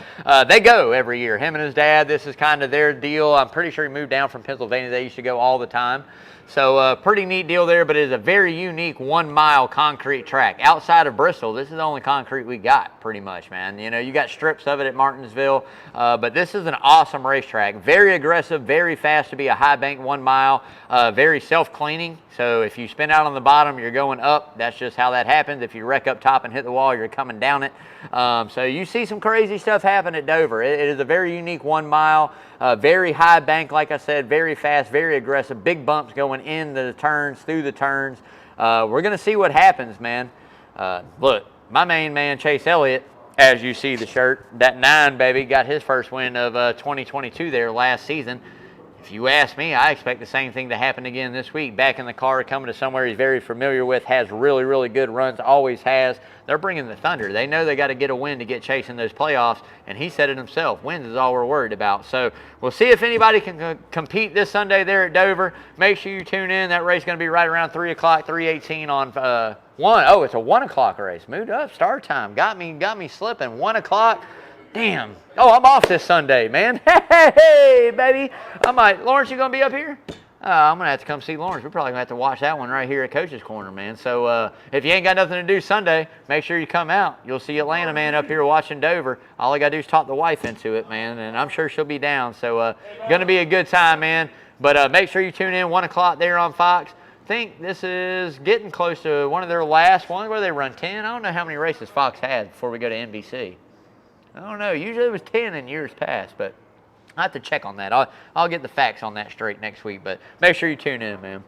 They go every year. Him and his dad, this is kind of their deal. I'm pretty sure he moved down from Pennsylvania. They used to go all the time. So pretty neat deal there, but it is a very unique 1 mile concrete track. Outside of Bristol, this is the only concrete we got pretty much, man. You know, you got strips of it at Martinsville, but this is an awesome racetrack. Very aggressive, very fast to be a high bank 1 mile, very self-cleaning. So if you spin out on the bottom, you're going up. That's just how that happens. If you wreck up top and hit the wall, you're coming down it. So you see some crazy stuff happen at Dover. It is a very unique 1 mile, very high bank, like I said, very fast, very aggressive, big bumps going in the turns, through the turns. We're going to see what happens, man. Look, my main man, Chase Elliott, as you see the shirt, that 9, baby, got his first win of 2022 there last season. if you ask me, I expect the same thing to happen again this week. Back in the car, coming to somewhere he's very familiar with, has really, really good runs, always has. They're bringing the thunder. They know they got to get a win to get chasing those playoffs, and he said it himself. Wins is all we're worried about. So we'll see if anybody can compete this Sunday there at Dover. Make sure you tune in. That race is going to be right around 3 o'clock, 3:18 on 1. Oh, it's a 1 o'clock race. Moved up start time. Got me slipping. 1 o'clock. Damn. Oh, I'm off this Sunday, man. Hey, baby. I'm like, Lawrence, you going to be up here? I'm going to have to come see Lawrence. We're probably going to have to watch that one right here at Coach's Corner, man. So if you ain't got nothing to do Sunday, make sure you come out. You'll see Atlanta, man, up here watching Dover. All I got to do is talk the wife into it, man, and I'm sure she'll be down. So going to be a good time, man. But make sure you tune in 1 o'clock there on Fox. I think this is getting close to one of their last ones where they run 10. I don't know how many races Fox had before we go to NBC. I don't know. Usually it was 10 in years past, but I have to check on that. I'll get the facts on that straight next week, but make sure you tune in, man.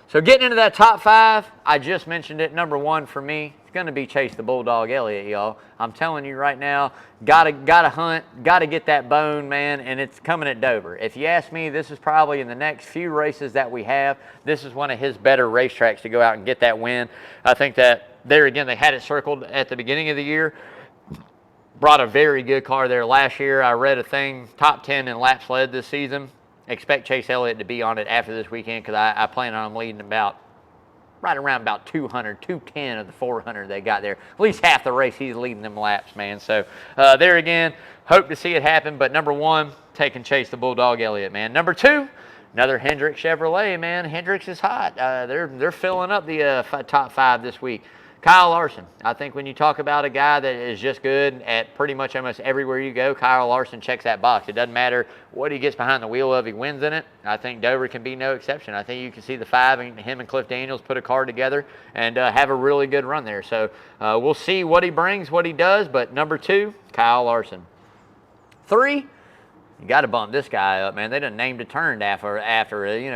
So getting into that top 5, I just mentioned it. Number 1 for me, it's going to be Chase the Bulldog Elliott, y'all. I'm telling you right now, gotta hunt, gotta get that bone, man, and it's coming at Dover. If you ask me, this is probably in the next few races that we have, this is one of his better racetracks to go out and get that win. I think that there again, they had it circled at the beginning of the year. Brought a very good car there last year. I read a thing, top 10 in laps led this season. Expect Chase Elliott to be on it after this weekend because I plan on him leading right around about 200, 210 of the 400 they got there. At least half the race he's leading them laps, man. So there again, hope to see it happen. But number 1, taking Chase the Bulldog Elliott, man. Number 2, another Hendrick Chevrolet, man. Hendricks is hot. They're filling up the top 5 this week. Kyle Larson. I think when you talk about a guy that is just good at pretty much almost everywhere you go, Kyle Larson checks that box. It doesn't matter what he gets behind the wheel of, he wins in it. I think Dover can be no exception. I think you can see the 5 and him and Cliff Daniels put a car together and have a really good run there. So we'll see what he brings, what he does, but number 2, Kyle Larson. 3, you got to bump this guy up, man. They done named a turn after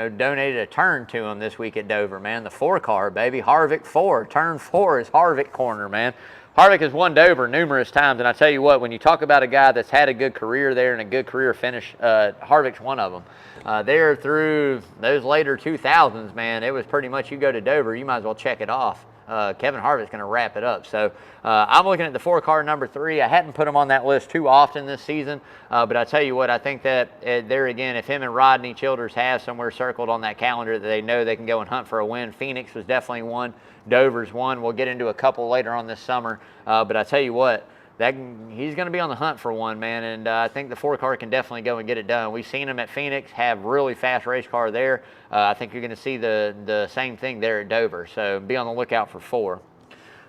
donated a turn to him this week at Dover, man. The 4 car, baby. Harvick 4. Turn 4 is Harvick corner, man. Harvick has won Dover numerous times, and I tell you what, when you talk about a guy that's had a good career there and a good career finish, Harvick's one of them. There through those later 2000s, man, it was pretty much you go to Dover, you might as well check it off. Kevin Harvick's going to wrap it up. So I'm looking at the 4 car number 3. I hadn't put him on that list too often this season, but I tell you what, I think that there again, if him and Rodney Childers have somewhere circled on that calendar that they know they can go and hunt for a win, Phoenix was definitely one. Dover's one. We'll get into a couple later on this summer, but I tell you what, he's going to be on the hunt for one, man, and I think the 4 car can definitely go and get it done. We've seen him at Phoenix have really fast race car there. I think you're going to see the same thing there at Dover, so be on the lookout for 4.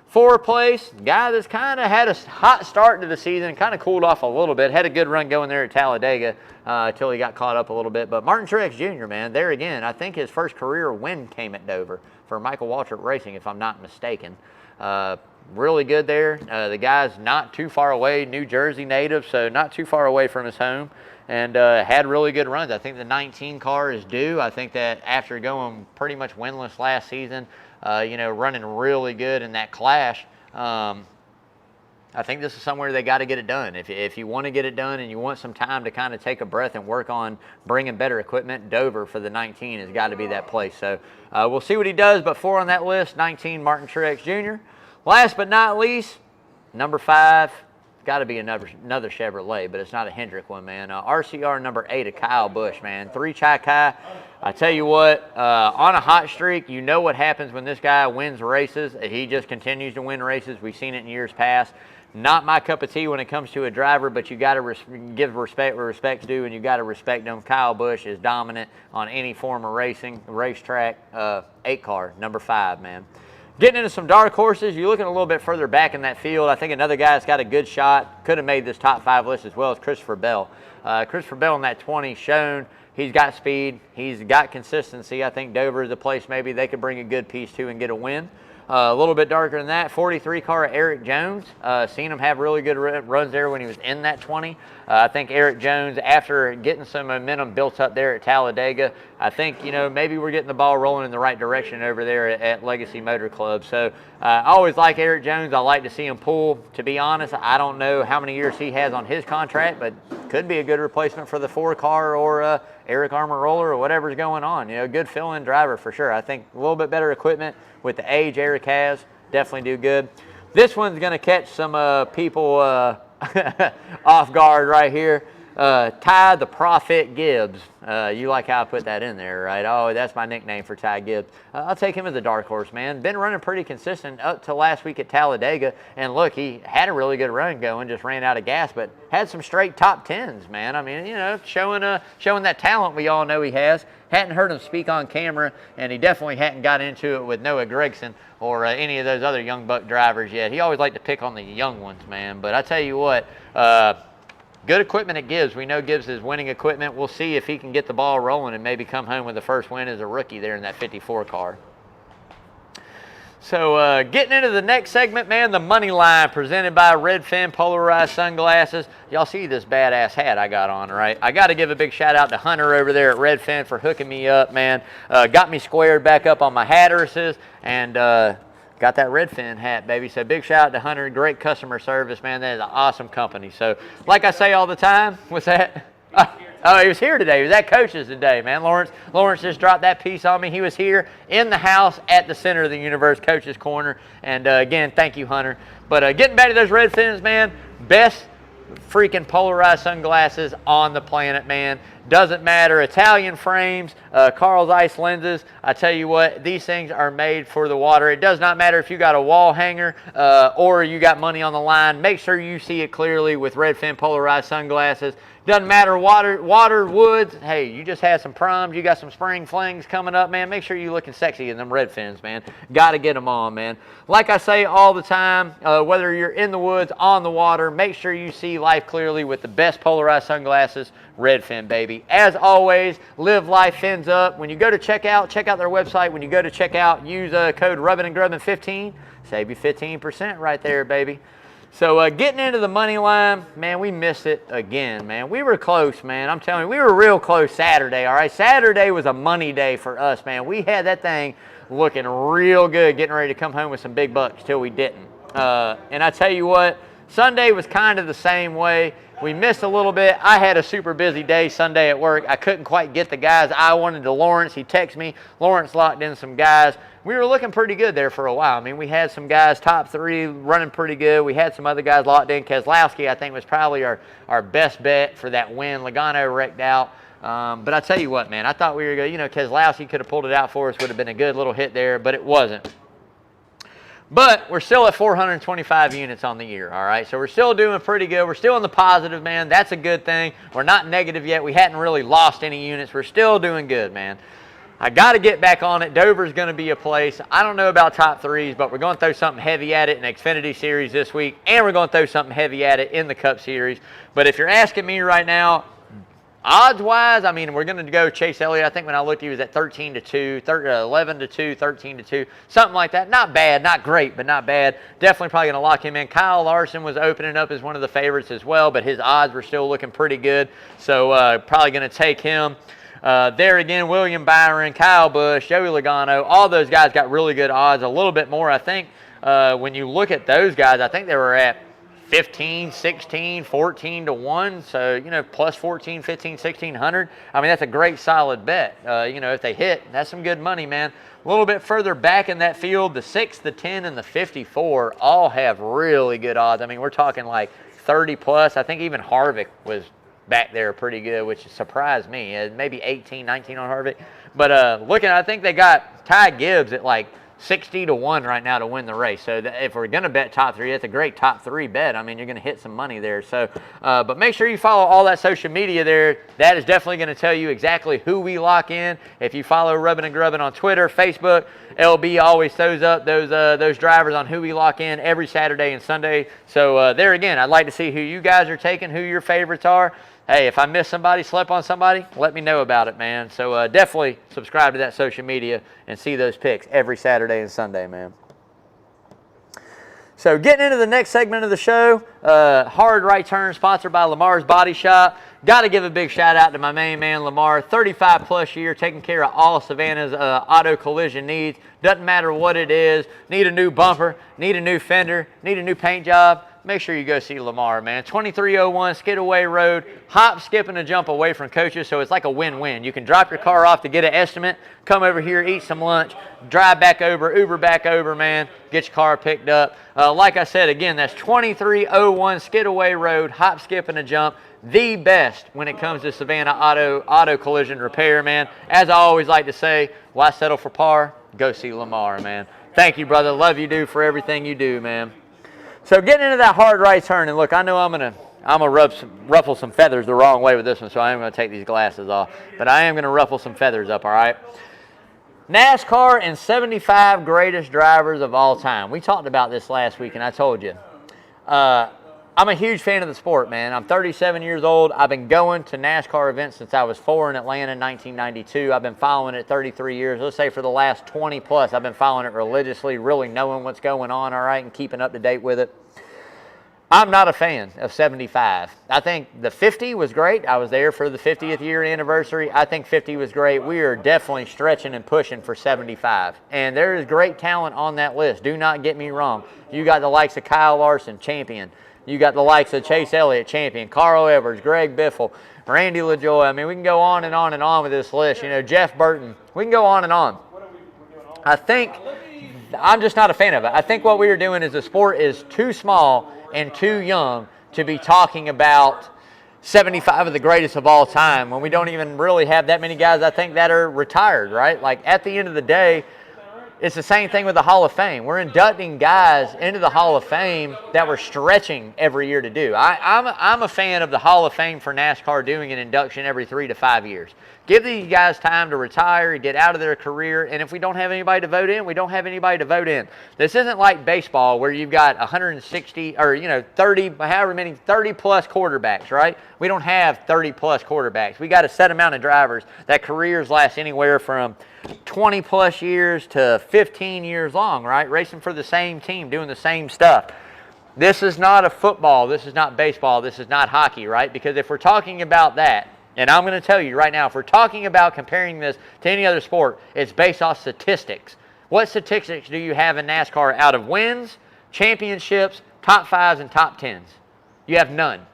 4 place, guy that's kind of had a hot start to the season, kind of cooled off a little bit, had a good run going there at Talladega until he got caught up a little bit, but Martin Truex Jr., man, there again, I think his first career win came at Dover for Michael Waltrip Racing, if I'm not mistaken. Really good there. The guy's not too far away, New Jersey native, so not too far away from his home, and had really good runs. I think the 19 car is due. I think that after going pretty much winless last season, running really good in that Clash, I think this is somewhere they got to get it done. If you want to get it done and you want some time to kind of take a breath and work on bringing better equipment, Dover for the 19 has got to be that place. So we'll see what he does, but 4 on that list, 19, Martin Truex Jr. Last but not least, number 5, got to be another Chevrolet, but it's not a Hendrick one, man. RCR number 8 of Kyle Busch, man. 3 Chai-Kai. I tell you what, on a hot streak, you know what happens when this guy wins races. He just continues to win races. We've seen it in years past. Not my cup of tea when it comes to a driver, but you got to give respect where respect's due, and you got to respect them. Kyle Busch is dominant on any form of racing, racetrack. 8 car, number 5, man. Getting into some dark horses, you're looking a little bit further back in that field. I think another guy that's got a good shot, could have made this top 5 list as well, as Christopher Bell. Christopher Bell in that 20 shown he's got speed, he's got consistency. I think Dover is a place maybe they could bring a good piece to and get a win. A little bit darker than that, 43 car Eric Jones. Seen him have really good runs there when he was in that 20. I think Eric Jones, after getting some momentum built up there at Talladega, I think, maybe we're getting the ball rolling in the right direction over there at Legacy Motor Club. So I always like Eric Jones. I like to see him pull. To be honest, I don't know how many years he has on his contract, but could be a good replacement for the 4-car or Eric Armorola or whatever's going on. You know, good fill-in driver for sure. I think a little bit better equipment with the age Eric has. Definitely do good. This one's going to catch some people off guard right here. Ty the Prophet Gibbs. You like how I put that in there, right? Oh, that's my nickname for Ty Gibbs. I'll take him as a dark horse, man. Been running pretty consistent up to last week at Talladega. And look, he had a really good run going, just ran out of gas, but had some straight top 10s, man. I mean, you know, showing that talent we all know he has. Hadn't heard him speak on camera, and he definitely hadn't got into it with Noah Gregson or any of those other young buck drivers yet. He always liked to pick on the young ones, man. But I tell you what, good equipment at Gibbs. We know Gibbs is winning equipment. We'll see if he can get the ball rolling and maybe come home with the first win as a rookie there in that 54 car. So getting into the next segment, man, the money line presented by Redfin Polarized Sunglasses. Y'all see this badass hat I got on, right? I got to give a big shout out to Hunter over there at Redfin for hooking me up, man. Got me squared back up on my hat addresses and got that Redfin hat, baby. So big shout out to Hunter. Great customer service, man. That is an awesome company. So like I say all the time, what's that? Oh, he was here today. He was at Coach's today, man. Lawrence just dropped that piece on me. He was here in the house at the center of the universe, Coach's Corner. And again, thank you, Hunter. But getting back to those Redfins, man, best freaking polarized sunglasses on the planet, man. Doesn't matter. Italian frames, Carl Zeiss lenses. I tell you what, these things are made for the water. It does not matter if you got a wall hanger or you got money on the line. Make sure you see it clearly with Redfin polarized sunglasses. Doesn't matter water, woods. Hey, you just had some proms. You got some spring flings coming up, man. Make sure you're looking sexy in them Redfins, man. Got to get them on, man. Like I say all the time, whether you're in the woods, on the water, make sure you see life clearly with the best polarized sunglasses, Redfin, baby. As always, live life fins up. When you go to checkout, check out their website. When you go to checkout, use code RubbinandGrubbin15. Save you 15% right there, baby. So getting into the money line, man, we missed it again, man. We were close, man. I'm telling you, we were real close Saturday, all right? Saturday was a money day for us, man. We had that thing looking real good, getting ready to come home with some big bucks till we didn't. And I tell you what, Sunday was kind of the same way. We missed a little bit. I had a super busy day Sunday at work. I couldn't quite get the guys I wanted to Lawrence. He texted me. Lawrence locked in some guys. We were looking pretty good there for a while. I mean, we had some guys top 3 running pretty good. We had some other guys locked in. Keselowski, I think, was probably our best bet for that win. Logano wrecked out. But I tell you what, man, I thought we were good. You know, Keselowski could have pulled it out for us. Would have been a good little hit there, but it wasn't. But we're still at 425 units on the year, all right? So we're still doing pretty good. We're still in the positive, man. That's a good thing. We're not negative yet. We hadn't really lost any units. We're still doing good, man. I got to get back on it. Dover's going to be a place. I don't know about top 3s, but we're going to throw something heavy at it in the Xfinity Series this week, and we're going to throw something heavy at it in the Cup Series. But if you're asking me right now, odds-wise, I mean, we're going to go Chase Elliott. I think when I looked, he was at 13-2, 11-2, 13-2, something like that. Not bad, not great, but not bad. Definitely probably going to lock him in. Kyle Larson was opening up as one of the favorites as well, but his odds were still looking pretty good, so probably going to take him. There again, William Byron, Kyle Busch, Joey Logano, all those guys got really good odds, a little bit more. I think when you look at those guys, I think they were at 15, 16, 14 to 1. So, you know, plus 14, 15, 1600. I mean, that's a great solid bet. You know, if they hit, that's some good money, man. A little bit further back in that field, the 6, the 10, and the 54 all have really good odds. I mean, we're talking like 30 plus. I think even Harvick was back there pretty good, which surprised me. Maybe 18, 19 on Harvick. But looking, I think they got Ty Gibbs at like 60 to 1 right now to win the race. So if we're going to bet top 3, that's a great top 3 bet. I mean, you're going to hit some money there. So, but make sure you follow all that social media there. That is definitely going to tell you exactly who we lock in. If you follow Rubbin' and Grubbin' on Twitter, Facebook, LB always throws up those drivers on who we lock in every Saturday and Sunday. So there again, I'd like to see who you guys are taking, who your favorites are. Hey, if I missed somebody, slept on somebody, let me know about it, man. So definitely subscribe to that social media and see those picks every Saturday and Sunday, man. So getting into the next segment of the show, Hard Right Turn, sponsored by Lamar's Body Shop. Got to give a big shout out to my main man, Lamar. 35 plus year, taking care of all Savannah's auto collision needs. Doesn't matter what it is. Need a new bumper, need a new fender, need a new paint job. make sure you go see Lamar, man. 2301 Skidaway Road, hop, skip, and a jump away from Coaches, so it's like a win-win. You can drop your car off to get an estimate, come over here, eat some lunch, drive back over, Uber back over, man, get your car picked up. Like I said, again, that's 2301 Skidaway Road, hop, skip, and a jump. The best when it comes to Savannah auto collision repair, man. As I always like to say, why settle for par? Go see Lamar, man. Thank you, brother. Love you, dude, for everything you do, man. So getting into that hard right turn, and look, I know I'm gonna ruffle some feathers the wrong way with this one, so I am gonna take these glasses off. But I am gonna ruffle some feathers up, all right? NASCAR and 75 greatest drivers of all time. We talked about this last week, and I told you. I'm a huge fan of the sport, man. I'm 37 years old. I've been going to NASCAR events since I was 4 in Atlanta in 1992. I've been following it 33 years. Let's say for the last 20 plus, I've been following it religiously, really knowing what's going on, all right, and keeping up to date with it. I'm not a fan of 75. I think the 50 was great. I was there for the 50th year anniversary. I think 50 was great. We are definitely stretching and pushing for 75. And there is great talent on that list. Do not get me wrong. You got the likes of Kyle Larson, champion. You got the likes of Chase Elliott, champion, Carl Edwards, Greg Biffle, Randy LaJoie. I mean, we can go on and on and on with this list. You know, Jeff Burton. We can go on and on. I think I'm just not a fan of it. I think what we are doing is the sport is too small and too young to be talking about 75 of the greatest of all time when we don't even really have that many guys, I think, that are retired, right? Like, at the end of the day, it's the same thing with the Hall of Fame. We're inducting guys into the Hall of Fame that we're stretching every year to do. I'm a fan of the Hall of Fame for NASCAR doing an induction every 3 to 5 years. Give these guys time to retire, get out of their career, and if we don't have anybody to vote in, we don't have anybody to vote in. This isn't like baseball where you've got 160 or 30, however many, 30 plus quarterbacks, right? We don't have 30 plus quarterbacks. We got a set amount of drivers that careers last anywhere from 20 plus years to 15 years long, right? Racing for the same team, doing the same stuff. This is not a football. This is not baseball. This is not hockey, right? Because if we're talking about that, and I'm going to tell you right now, if we're talking about comparing this to any other sport, it's based off statistics. What statistics do you have in NASCAR out of wins, championships, top 5s, and top 10s? You have none.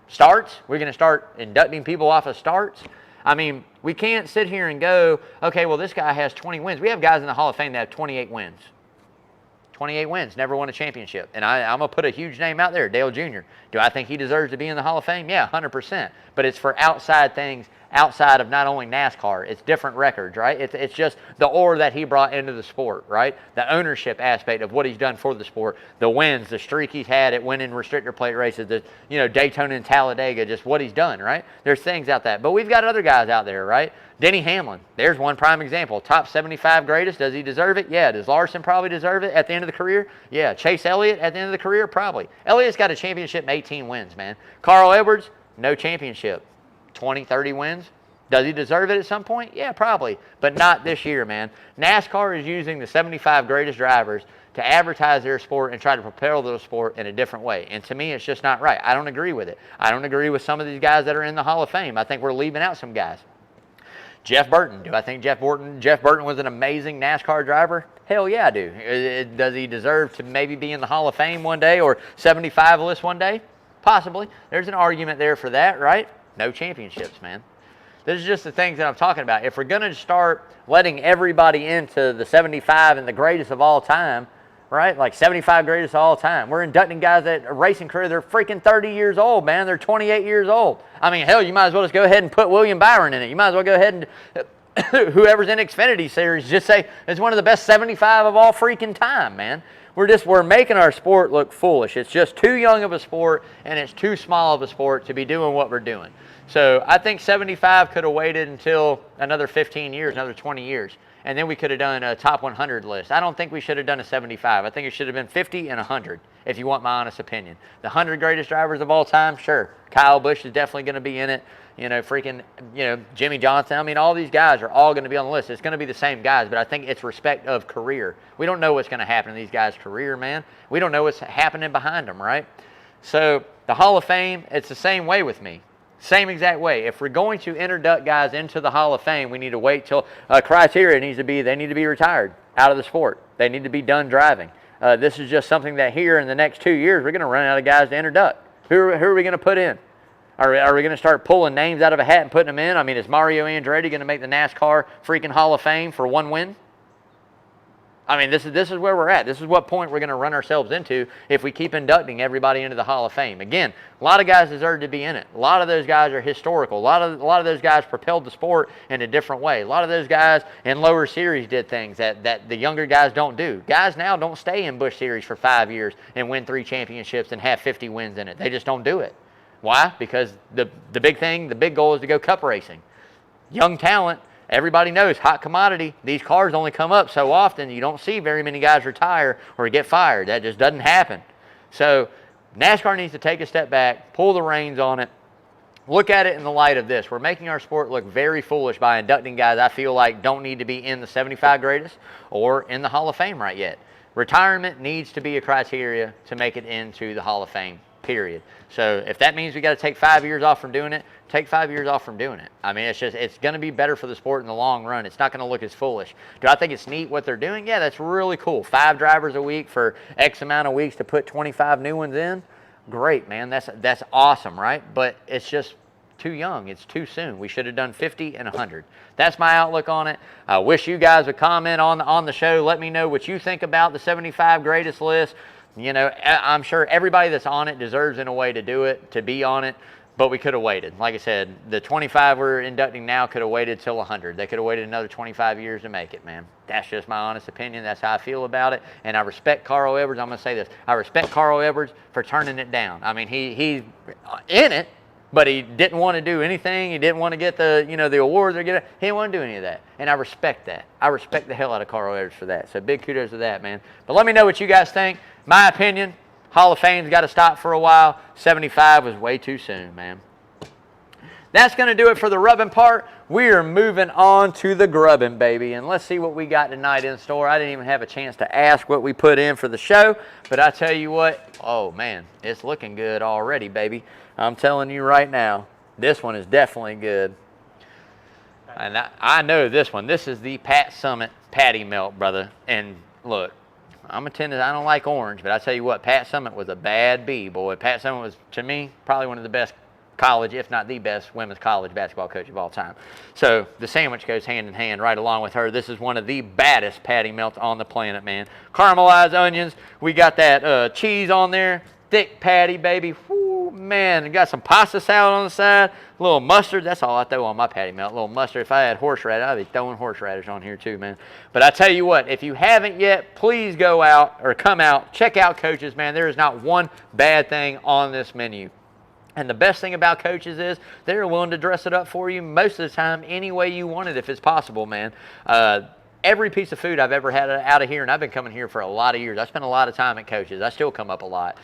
Starts? We're going to start inducting people off of starts? I mean, we can't sit here and go, okay, well, this guy has 20 wins. We have guys in the Hall of Fame that have 28 wins. 28 wins, never won a championship. And I'm going to put a huge name out there, Dale Jr. Do I think he deserves to be in the Hall of Fame? Yeah, 100%. But it's for outside things, outside of not only NASCAR. It's different records, right? It's just the aura that he brought into the sport, right? The ownership aspect of what he's done for the sport, the wins, the streak he's had at winning restrictor plate races, the Daytona and Talladega, just what he's done, right? There's things out there. But we've got other guys out there, right? Denny Hamlin, there's one prime example. Top 75 greatest. Does he deserve it? Yeah. Does Larson probably deserve it at the end of the career? Yeah. Chase Elliott at the end of the career? Probably. Elliott's got a championship and 18 wins, man. Carl Edwards, no championship. 20, 30 wins. Does he deserve it at some point? Yeah, probably. But not this year, man. NASCAR is using the 75 greatest drivers to advertise their sport and try to propel their sport in a different way. And to me, it's just not right. I don't agree with it. I don't agree with some of these guys that are in the Hall of Fame. I think we're leaving out some guys. Jeff Burton. Do I think Jeff Burton was an amazing NASCAR driver? Hell yeah, I do. Does he deserve to maybe be in the Hall of Fame one day or 75 list one day? Possibly. There's an argument there for that, right? No championships, man. This is just the things that I'm talking about. If we're going to start letting everybody into the 75 and the greatest of all time, right? Like 75 greatest of all time. We're inducting guys that are racing career. They're freaking 30 years old, man. They're 28 years old. I mean, hell, you might as well just go ahead and put William Byron in it. You might as well go ahead and whoever's in Xfinity Series, just say it's one of the best 75 of all freaking time, man. We're making our sport look foolish. It's just too young of a sport and it's too small of a sport to be doing what we're doing. So I think 75 could have waited until another 15 years, another 20 years. And then we could have done a top 100 list. I don't think we should have done a 75. I think it should have been 50 and 100, if you want my honest opinion. The 100 greatest drivers of all time, sure. Kyle Busch is definitely going to be in it. Jimmy Johnson. I mean, all these guys are all going to be on the list. It's going to be the same guys, but I think it's respect of career. We don't know what's going to happen in these guys' career, man. We don't know what's happening behind them, right? So the Hall of Fame, it's the same way with me. Same exact way. If we're going to induct guys into the Hall of Fame, we need to wait till criteria needs to be they need to be retired out of the sport. They need to be done driving. This is just something that here in the next 2 years, we're going to run out of guys to induct. Who are we going to put in? Are we going to start pulling names out of a hat and putting them in? I mean, is Mario Andretti going to make the NASCAR freaking Hall of Fame for one win? I mean, this is where we're at. This is what point we're going to run ourselves into if we keep inducting everybody into the Hall of Fame. Again, a lot of guys deserve to be in it. A lot of those guys are historical. A lot of those guys propelled the sport in a different way. A lot of those guys in lower series did things that the younger guys don't do. Guys now don't stay in Busch Series for 5 years and win 3 championships and have 50 wins in it. They just don't do it. Why? Because the big goal is to go cup racing. Young talent. Everybody knows, hot commodity. These cars only come up so often. You don't see very many guys retire or get fired. That just doesn't happen. So NASCAR needs to take a step back, pull the reins on it, look at it in the light of this. We're making our sport look very foolish by inducting guys I feel like don't need to be in the 75 greatest or in the Hall of Fame right yet. Retirement needs to be a criteria to make it into the Hall of Fame, period. So if that means we got to take 5 years off from doing it, take 5 years off from doing it. I mean, it's going to be better for the sport in the long run. It's not going to look as foolish. Do I think it's neat what they're doing? Yeah, that's really cool. 5 drivers a week for X amount of weeks to put 25 new ones in. Great, man. That's awesome, right? But it's just too young. It's too soon. We should have done 50 and 100. That's my outlook on it. I wish you guys would comment on the show. Let me know what you think about the 75 greatest list. You know, I'm sure everybody that's on it deserves in a way to do it, to be on it. But we could have waited. Like I said, the 25 we're inducting now could have waited till 100. They could have waited another 25 years to make it, man. That's just my honest opinion. That's how I feel about it. And I respect Carl Edwards. I'm going to say this. I respect Carl Edwards for turning it down. I mean, he's in it, but he didn't want to do anything. He didn't want to get the awards or get it. He didn't want to do any of that. And I respect that. I respect the hell out of Carl Edwards for that. So big kudos to that, man. But let me know what you guys think. My opinion, Hall of Fame's got to stop for a while. 75 was way too soon, man. That's going to do it for the rubbing part. We are moving on to the grubbing, baby. And let's see what we got tonight in store. I didn't even have a chance to ask what we put in for the show. But I tell you what, oh, man, it's looking good already, baby. I'm telling you right now, this one is definitely good. And I know this one. This is the Pat Summitt Patty Melt, brother. And look, I don't like orange, but I tell you what, Pat Summitt was a bad bee, boy. Pat Summitt was, to me, probably one of the best college, if not the best women's college basketball coach of all time. So the sandwich goes hand in hand right along with her. This is one of the baddest patty melts on the planet, man. Caramelized onions. We got that cheese on there. Thick patty, baby. Whoo, man. We got some pasta salad on the side. A little mustard. That's all I throw on my patty melt. A little mustard. If I had horseradish, I'd be throwing horseradish on here too, man. But I tell you what, if you haven't yet, please go out or come out. Check out Coach's, man. There is not one bad thing on this menu. And the best thing about Coach's is they're willing to dress it up for you most of the time any way you want it if it's possible, man. Every piece of food I've ever had out of here, and I've been coming here for a lot of years. I spent a lot of time at Coach's. I still come up a lot.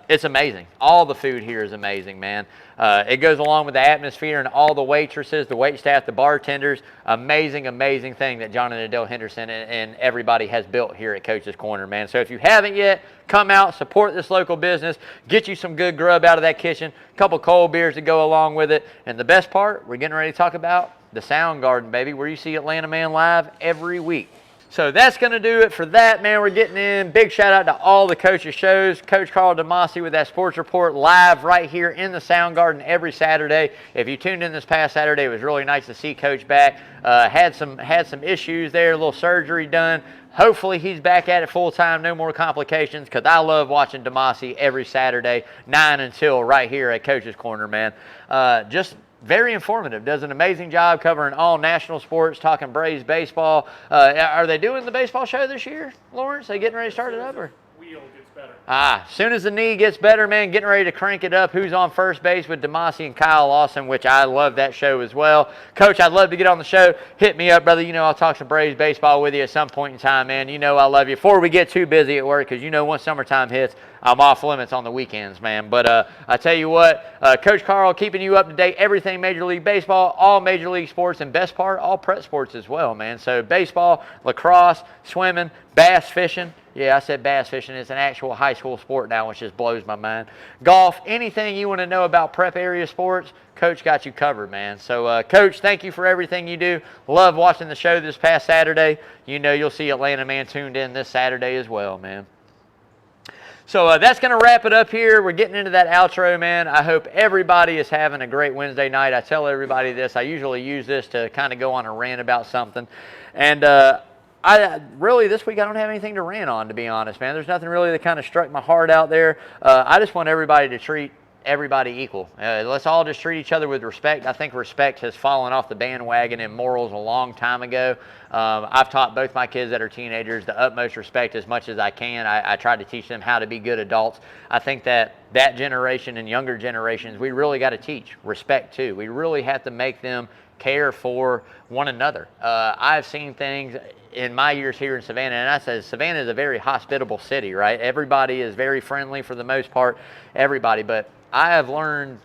It's amazing. All the food here is amazing, man. It goes along with the atmosphere and all the waitresses, the wait staff, the bartenders. Amazing, amazing thing that John and Adele Henderson and everybody has built here at Coach's Corner, man. So if you haven't yet, come out, support this local business, get you some good grub out of that kitchen, a couple cold beers to go along with it. And the best part, we're getting ready to talk about the Sound Garden, baby, where you see Atlanta Man live every week. So that's going to do it for that, man. We're getting in. Big shout out to all the Coach's shows. Coach Carl DeMasi with that sports report live right here in the Sound Garden every Saturday. If you tuned in this past Saturday, it was really nice to see Coach back. Had some issues there, a little surgery done. Hopefully he's back at it full time, no more complications, because I love watching DeMasi every Saturday, 9 until right here at Coach's Corner, man. Just very informative. Does an amazing job covering all national sports, talking Braves baseball. Are they doing the baseball show this year, Lawrence? They getting ready to start it up? Or? Wheel gets better. As soon as the knee gets better, man, getting ready to crank it up. Who's on first base with DeMasi and Kyle Lawson, which I love that show as well. Coach, I'd love to get on the show. Hit me up, brother. You know I'll talk some Braves baseball with you at some point in time, man. You know I love you. Before we get too busy at work, because you know once summertime hits, I'm off limits on the weekends, man. But I tell you what, Coach Carl keeping you up to date, everything Major League Baseball, all Major League sports, and best part, all prep sports as well, man. So baseball, lacrosse, swimming, bass fishing. Yeah, I said bass fishing. It's an actual high school sport now, which just blows my mind. Golf, anything you want to know about prep area sports, Coach got you covered, man. So, Coach, thank you for everything you do. Love watching the show this past Saturday. You know you'll see Atlanta Man tuned in this Saturday as well, man. So that's going to wrap it up here. We're getting into that outro, man. I hope everybody is having a great Wednesday night. I tell everybody this. I usually use this to kind of go on a rant about something. And I really, this week, I don't have anything to rant on, to be honest, man. There's nothing really that kind of struck my heart out there. I just want everybody to treat everybody equal. Let's all just treat each other with respect. I think respect has fallen off the bandwagon in morals a long time ago. I've taught both my kids that are teenagers the utmost respect as much as I can. I try to teach them how to be good adults. I think that generation and younger generations, we really got to teach respect too. We really have to make them care for one another. I've seen things in my years here in Savannah, and I said Savannah is a very hospitable city, right? Everybody is very friendly for the most part, everybody, but I have learned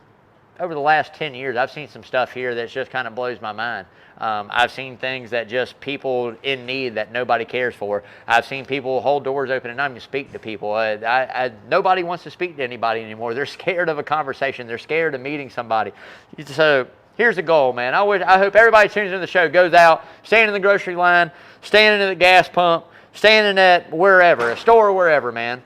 over the last 10 years, I've seen some stuff here that just kind of blows my mind. I've seen things that just people in need that nobody cares for. I've seen people hold doors open and not even speak to people. Nobody wants to speak to anybody anymore. They're scared of a conversation. They're scared of meeting somebody. So here's the goal, man. I hope everybody tunes into the show, goes out, standing in the grocery line, standing at the gas pump, standing at wherever, a store or wherever, man.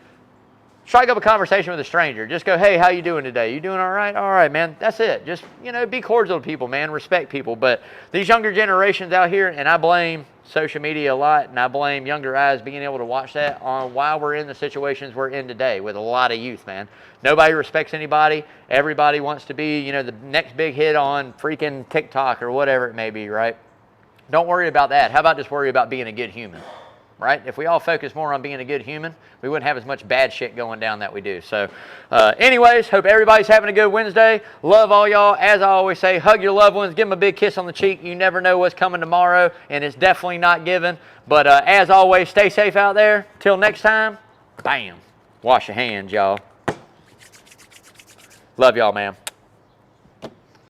Strike up a conversation with a stranger. Just go, hey, how you doing today? You doing all right? All right, man. That's it. Just, be cordial to people, man. Respect people. But these younger generations out here, and I blame social media a lot, and I blame younger eyes being able to watch that on why we're in the situations we're in today with a lot of youth, man. Nobody respects anybody. Everybody wants to be, the next big hit on freaking TikTok or whatever it may be, right? Don't worry about that. How about just worry about being a good human? Right? If we all focus more on being a good human, we wouldn't have as much bad shit going down that we do. So anyways, hope everybody's having a good Wednesday. Love all y'all. As I always say, hug your loved ones. Give them a big kiss on the cheek. You never know what's coming tomorrow, and it's definitely not given. But as always, stay safe out there. Till next time, bam. Wash your hands, y'all. Love y'all, man.